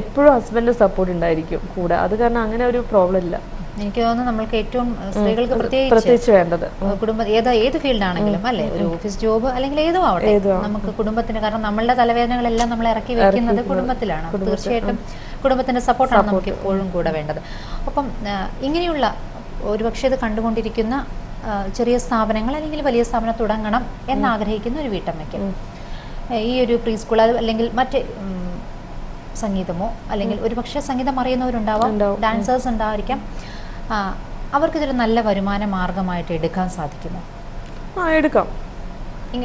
എപ്പോഴും ഹസ്ബൻഡ് സപ്പോർട്ട് ഉണ്ടായിരിക്കും കൂടെ. അത് കാരണം അങ്ങനെ ഒരു പ്രോബ്ലം ഇല്ല. എനിക്ക് തോന്നുന്നു നമ്മൾക്ക് ഏറ്റവും സ്ത്രീകൾക്ക് പ്രത്യേകിച്ച് വേണ്ടത് കുടുംബം ഏത് ഫീൽഡ് ആണെങ്കിലും അല്ലെ, ഒരു ഓഫീസ് ജോബ് അല്ലെങ്കിൽ ഏതോ ആവട്ടെ, നമുക്ക് കുടുംബത്തിന്, കാരണം നമ്മളുടെ തലവേദനകളെല്ലാം നമ്മൾ ഇറക്കി വെക്കുന്നത് കുടുംബത്തിലാണ്. തീർച്ചയായിട്ടും കുടുംബത്തിന്റെ സപ്പോർട്ടാണ് നമുക്ക് എപ്പോഴും കൂടെ വേണ്ടത്. അപ്പം ഇങ്ങനെയുള്ള ഒരുപക്ഷെ ഇത് കണ്ടുകൊണ്ടിരിക്കുന്ന ചെറിയ സ്ഥാപനങ്ങൾ അല്ലെങ്കിൽ വലിയ സ്ഥാപനം തുടങ്ങണം എന്നാഗ്രഹിക്കുന്ന ഒരു വീട്ടമ്മയ്ക്ക് ഈ ഒരു പ്രീ സ്കൂൾ അല്ലെങ്കിൽ മറ്റ് സംഗീതമോ അല്ലെങ്കിൽ ഒരുപക്ഷെ സംഗീതം അറിയുന്നവരുണ്ടാവാം, ഡാൻസേഴ്സ് ഉണ്ടായിരിക്കാം, അവർക്കിതൊരു നല്ല വരുമാന മാർഗമായിട്ട് എടുക്കാൻ സാധിക്കുമോ? എടുക്കാം.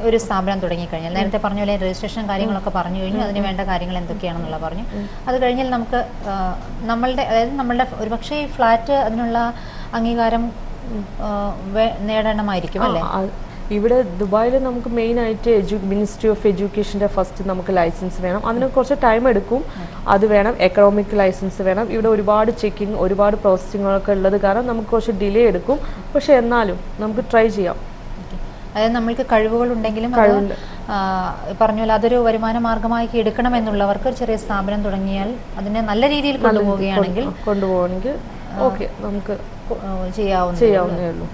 ഒരു സ്ഥാപനം തുടങ്ങിക്കഴിഞ്ഞാൽ നേരത്തെ പറഞ്ഞ പോലെ രജിസ്ട്രേഷൻ കാര്യങ്ങളൊക്കെ പറഞ്ഞു കഴിഞ്ഞു, അതിന് വേണ്ട കാര്യങ്ങൾ എന്തൊക്കെയാണെന്നുള്ള പറഞ്ഞു. അത് കഴിഞ്ഞാൽ നമുക്ക് നമ്മളുടെ ഒരുപക്ഷെ ഈ ഫ്ലാറ്റ് അതിനുള്ള അംഗീകാരം നേടണമായിരിക്കും അല്ലേ? ഇവിടെ ദുബായിൽ നമുക്ക് മെയിനായിട്ട് മിനിസ്ട്രി ഓഫ് എഡ്യൂക്കേഷൻ്റെ ഫസ്റ്റ് നമുക്ക് ലൈസൻസ് വേണം. അതിന് കുറച്ച് ടൈം എടുക്കും. അത് വേണം. എക്കണോമിക് ലൈസൻസ് വേണം. ഇവിടെ ഒരുപാട് ചെക്കിങ്, ഒരുപാട് പ്രോസസ്സിങ്ങുകളൊക്കെ ഉള്ളത് കാരണം നമുക്ക് കുറച്ച് ഡിലേ എടുക്കും. പക്ഷെ എന്നാലും നമുക്ക് ട്രൈ ചെയ്യാം. അതായത് നമ്മൾക്ക് കഴിവുകളുണ്ടെങ്കിലും പറഞ്ഞ പോലെ അതൊരു വരുമാന മാർഗമായി എടുക്കണമെന്നുള്ളവർക്ക് ചെറിയ സ്ഥാപനം തുടങ്ങിയാൽ അതിനെ നല്ല രീതിയിൽ കൊണ്ടുപോവുകയാണെങ്കിൽ ഓക്കെ നമുക്ക് ചെയ്യാവുന്നേ ഉള്ളൂ.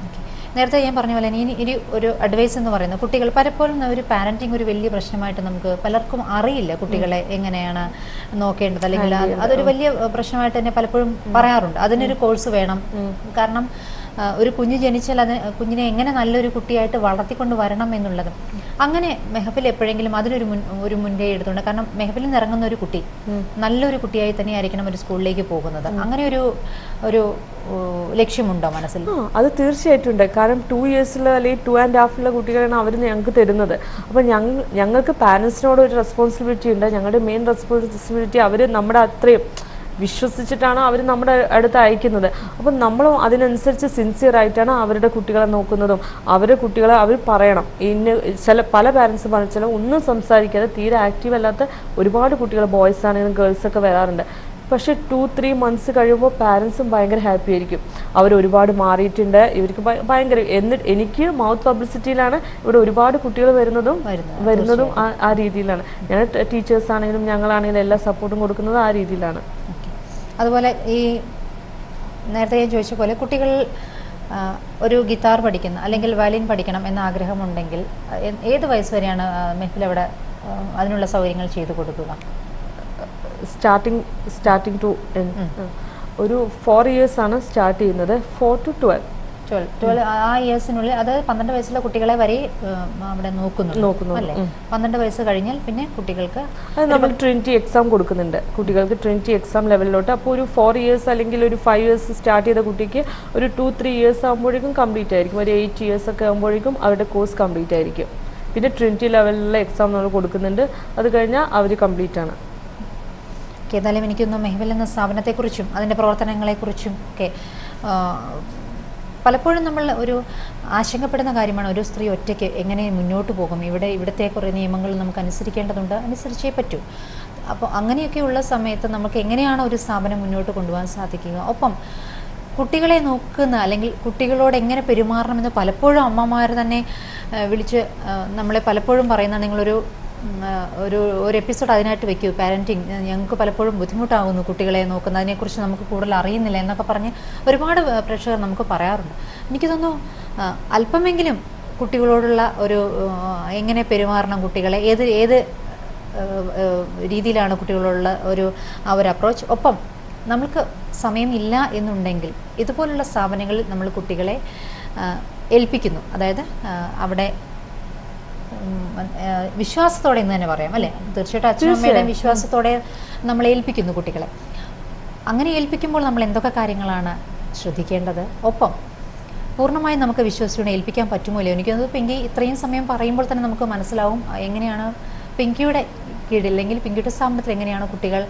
നേരത്തെ ഞാൻ പറഞ്ഞ പോലെ ഇനി ഒരു അഡ്വൈസ് എന്ന് പറയുന്നത്, കുട്ടികൾ പലപ്പോഴും ഒരു പാരന്റിങ് ഒരു വലിയ പ്രശ്നമായിട്ട് നമുക്ക് പലർക്കും അറിയില്ല കുട്ടികളെ എങ്ങനെയാണ് നോക്കേണ്ടത്, അല്ലെങ്കിൽ അതൊരു വലിയ പ്രശ്നമായിട്ട് തന്നെ പലപ്പോഴും പറയാറുണ്ട്. അതിനൊരു കോഴ്സ് വേണം. കാരണം ഒരു കുഞ്ഞ് ജനിച്ചാൽ കുഞ്ഞിനെ എങ്ങനെ നല്ലൊരു കുട്ടിയായിട്ട് വളർത്തിക്കൊണ്ട് വരണം എന്നുള്ളതും അങ്ങനെ മെഹഫിൽ എപ്പോഴെങ്കിലും അതിനൊരു മുൻകൈ എടുത്തുകൊണ്ട്, കാരണം മെഹഫിൽ നിന്ന് ഇറങ്ങുന്ന ഒരു കുട്ടി നല്ലൊരു കുട്ടിയായി തന്നെ ആയിരിക്കണം ഒരു സ്കൂളിലേക്ക് പോകുന്നത്. അങ്ങനെ ഒരു ലക്ഷ്യമുണ്ടോ മനസ്സിൽ? അത് തീർച്ചയായിട്ടും ഉണ്ട്. കാരണം 2 ഇയേഴ്സിലോ അല്ലെങ്കിൽ 2.5 കുട്ടികളാണ് അവർ ഞങ്ങൾക്ക് തരുന്നത്. അപ്പം ഞങ്ങൾക്ക് പാരൻസിനോട് ഒരു റെസ്പോൺസിബിലിറ്റി ഉണ്ട്. ഞങ്ങളുടെ മെയിൻ റെസ്പോൺസിബിലിറ്റി അവർ നമ്മുടെ അത്രയും വിശ്വസിച്ചിട്ടാണ് അവർ നമ്മുടെ അടുത്ത് അയക്കുന്നത്. അപ്പം നമ്മളും അതിനനുസരിച്ച് സിൻസിയർ ആയിട്ടാണ് അവരുടെ കുട്ടികളെ നോക്കുന്നതും. അവരുടെ കുട്ടികളെ അവർ പറയണം. പല പാരൻസും പറഞ്ഞാൽ ഒന്നും സംസാരിക്കാതെ തീരെ ആക്റ്റീവ് അല്ലാത്ത ഒരുപാട് കുട്ടികൾ, ബോയ്സ് ആണെങ്കിലും ഗേൾസൊക്കെ വരാറുണ്ട്. പക്ഷേ 2-3 മന്ത്സ് കഴിയുമ്പോൾ പാരൻസും ഭയങ്കര ഹാപ്പി ആയിരിക്കും. അവർ ഒരുപാട് മാറിയിട്ടുണ്ട്, ഇവർക്ക് ഭയങ്കര. എന്നിട്ട് എനിക്ക് മൗത്ത് പബ്ലിസിറ്റിയിലാണ് ഇവിടെ ഒരുപാട് കുട്ടികൾ വരുന്നതും ആ രീതിയിലാണ്. ഞങ്ങൾ ടീച്ചേഴ്സ് ആണെങ്കിലും ഞങ്ങളാണെങ്കിലും എല്ലാ സപ്പോർട്ടും കൊടുക്കുന്നത് ആ രീതിയിലാണ്. അതുപോലെ ഈ നേരത്തെ ഞാൻ ചോദിച്ച പോലെ കുട്ടികൾ ഒരു ഗിത്താർ പഠിക്കുന്ന അല്ലെങ്കിൽ വയലിൻ പഠിക്കണം എന്ന ആഗ്രഹമുണ്ടെങ്കിൽ ഏത് വയസ്സ് വരെയാണ് മെഹഫിൽ അവിടെ അതിനുള്ള സൗകര്യങ്ങൾ ചെയ്തു കൊടുക്കുക? സ്റ്റാർട്ടിങ് ടു ഒരു 4 ഇയേഴ്സ് ആണ് സ്റ്റാർട്ട് ചെയ്യുന്നത്. 4 to 12 ആ ഇയേഴ്സിനുള്ളിൽ, അത് 12 വയസ്സുള്ള കുട്ടികളെ വരെ അവിടെ നോക്കുന്നു അല്ലേ? 12 വയസ്സ് കഴിഞ്ഞാൽ പിന്നെ കുട്ടികൾക്ക് നമ്മൾ ട്രിനിറ്റി എക്സാം കൊടുക്കുന്നുണ്ട്. കുട്ടികൾക്ക് ട്രിനിറ്റി എക്സാം ലെവലിലോട്ട്. അപ്പോൾ ഒരു 4 ഇയേഴ്സ് അല്ലെങ്കിൽ ഒരു 5 ഇയേഴ്സ് സ്റ്റാർട്ട് ചെയ്ത കുട്ടിക്ക് ഒരു 2-3 ഇയേഴ്സ് ആകുമ്പോഴേക്കും കംപ്ലീറ്റ് ആയിരിക്കും. ഒരു 8 ഇയേഴ്സ് ഒക്കെ ആകുമ്പോഴേക്കും അവരുടെ കോഴ്സ് കംപ്ലീറ്റ് ആയിരിക്കും. പിന്നെ ട്രിനിറ്റി ലെവലിലുള്ള എക്സാം നമ്മൾ കൊടുക്കുന്നുണ്ട്. അത് കഴിഞ്ഞാൽ അവർ കംപ്ലീറ്റ് ആണ്. ഏതായാലും എനിക്കൊന്ന് മെഹഫിൽ എന്ന സ്ഥാപനത്തെക്കുറിച്ചും അതിൻ്റെ പ്രവർത്തനങ്ങളെക്കുറിച്ചും ഒക്കെ പലപ്പോഴും നമ്മൾ ഒരു ആശങ്കപ്പെടുന്ന കാര്യമാണ്. ഒരു സ്ത്രീ ഒറ്റയ്ക്ക് എങ്ങനെ മുന്നോട്ട് പോകും? ഇവിടുത്തെ കുറേ നിയമങ്ങൾ നമുക്ക് അനുസരിക്കേണ്ടതുണ്ട്, അനുസരിച്ചേ പറ്റൂ. അപ്പോൾ അങ്ങനെയൊക്കെയുള്ള സമയത്ത് നമുക്ക് എങ്ങനെയാണ് ഒരു സ്ഥാപനം മുന്നോട്ട് കൊണ്ടുപോകാൻ സാധിക്കുക? ഒപ്പം കുട്ടികളെ നോക്കുന്ന അല്ലെങ്കിൽ കുട്ടികളോട് എങ്ങനെ പെരുമാറണമെന്ന് പലപ്പോഴും അമ്മമാർ തന്നെ വിളിച്ച് നമ്മളെ പലപ്പോഴും പറയുന്ന, നിങ്ങളൊരു എപ്പിസോഡ് അതിനായിട്ട് വെക്കൂ, പാരൻറ്റിങ് ഞങ്ങൾക്ക് പലപ്പോഴും ബുദ്ധിമുട്ടാകുന്നു കുട്ടികളെ നോക്കുന്നതിനെക്കുറിച്ച് നമുക്ക് കൂടുതൽ അറിയുന്നില്ല എന്നൊക്കെ പറഞ്ഞ് ഒരുപാട് പ്രേക്ഷകർ നമുക്ക് പറയാറുണ്ട്. എനിക്ക് തോന്നുന്നു അല്പമെങ്കിലും കുട്ടികളോടുള്ള ഒരു എങ്ങനെ പെരുമാറണം, കുട്ടികളെ ഏത് രീതിയിലാണ് കുട്ടികളോടുള്ള ഒരു അപ്രോച്ച്. ഒപ്പം നമുക്ക് സമയമില്ല എന്നുണ്ടെങ്കിൽ ഇതുപോലുള്ള സ്ഥാപനങ്ങളിൽ നമ്മൾ കുട്ടികളെ ഏൽപ്പിക്കുന്നു. അതായത് അവിടെ വിശ്വാസത്തോടെ എന്ന് തന്നെ പറയാം അല്ലേ? തീർച്ചയായിട്ടും അച്ഛനും അമ്മയുടെയും വിശ്വാസത്തോടെ നമ്മൾ ഏൽപ്പിക്കുന്നു കുട്ടികളെ. അങ്ങനെ ഏൽപ്പിക്കുമ്പോൾ നമ്മൾ എന്തൊക്കെ കാര്യങ്ങളാണ് ശ്രദ്ധിക്കേണ്ടത്? ഒപ്പം പൂർണ്ണമായും നമുക്ക് വിശ്വസിച്ചുകൊണ്ട് ഏൽപ്പിക്കാൻ പറ്റുമോ ഇല്ലയോ? എനിക്ക് തോന്നുന്നു പിങ്കി ഇത്രയും സമയം പറയുമ്പോൾ തന്നെ നമുക്ക് മനസ്സിലാവും എങ്ങനെയാണ് പിങ്കിയുടെ കീഴിൽ അല്ലെങ്കിൽ പിങ്കിയുടെ സ്ഥാപനത്തിൽ എങ്ങനെയാണ് കുട്ടികൾ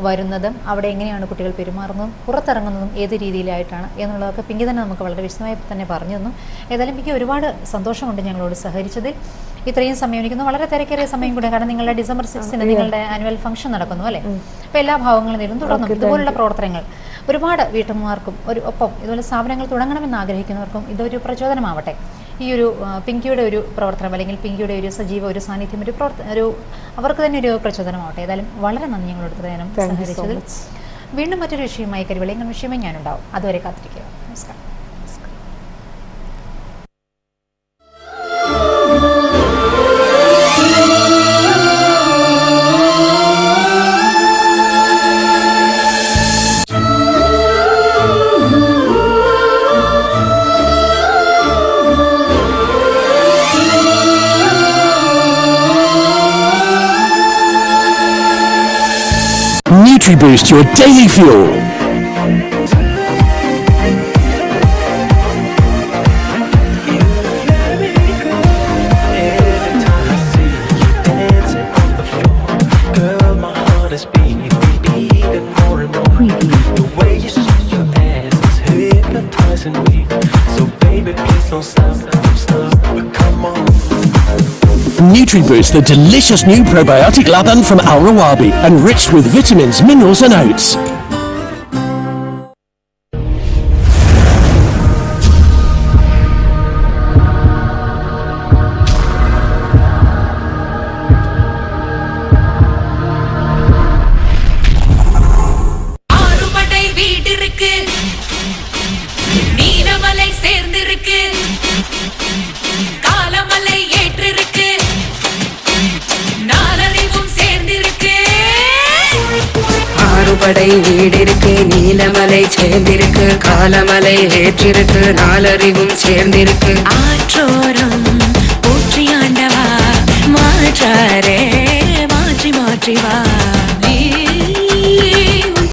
വരുന്നതും അവിടെ എങ്ങനെയാണ് കുട്ടികൾ പെരുമാറുന്നതും പുറത്തിറങ്ങുന്നതും ഏത് രീതിയിലായിട്ടാണ് എന്നുള്ളതൊക്കെ പിങ്കി തന്നെ നമുക്ക് വളരെ വിശദമായി തന്നെ പറഞ്ഞു തന്നു. ഏതായാലും പിങ്കി ഒരുപാട് സന്തോഷമുണ്ട് ഞങ്ങളോട് സഹകരിച്ചതിൽ. ഇത്രയും സമയം എനിക്കൊന്ന് വളരെ തിരക്കേറിയ സമയം കൂടെ, കാരണം നിങ്ങളുടെ December 6 നിങ്ങളുടെ ആനുവൽ ഫംഗ്ഷൻ നടക്കുന്നു അല്ലേ? അപ്പോൾ എല്ലാ ഭാവങ്ങളും നേരും തുടർന്നും ഇതുപോലുള്ള പ്രവർത്തനങ്ങൾ ഒരുപാട് വീട്ടമ്മമാർക്കും ഒപ്പം ഇതുപോലെ സ്ഥാപനങ്ങൾ തുടങ്ങണമെന്ന് ആഗ്രഹിക്കുന്നവർക്കും ഇതൊരു പ്രചോദനമാവട്ടെ. ഈ ഒരു പിങ്കിയുടെ ഒരു പ്രവർത്തനം അല്ലെങ്കിൽ പിങ്കിയുടെ ഒരു സജീവ ഒരു സാന്നിധ്യം ഒരു അവർക്ക് തന്നെ ഒരു പ്രചോദനമാവട്ടെ. ഏതായാലും വളരെ നന്ദി ഞങ്ങളോട് പ്രധാനം സഹകരിച്ചതിൽ. വീണ്ടും മറ്റൊരു വിഷയമായി കരിവിള ഇങ്ങനെ വിഷയമായി ഞാനുണ്ടാവും. അതുവരെ കാത്തിരിക്കുക. നമസ്കാരം. NutriBoost, your daily fuel. NutriBoost, the delicious new probiotic laban from Al Rawabi, enriched with vitamins, minerals and oats. படை வீடிருக்கு, நீலமலை சேர்ந்திருக்கு, காலமலை ஏற்றிருக்கு, நாலறிவும் சேர்ந்திருக்கு. ஆற்றோரம் போற்றி ஆண்டவா, மாற்றாரே மாற்றி மாற்றி வா.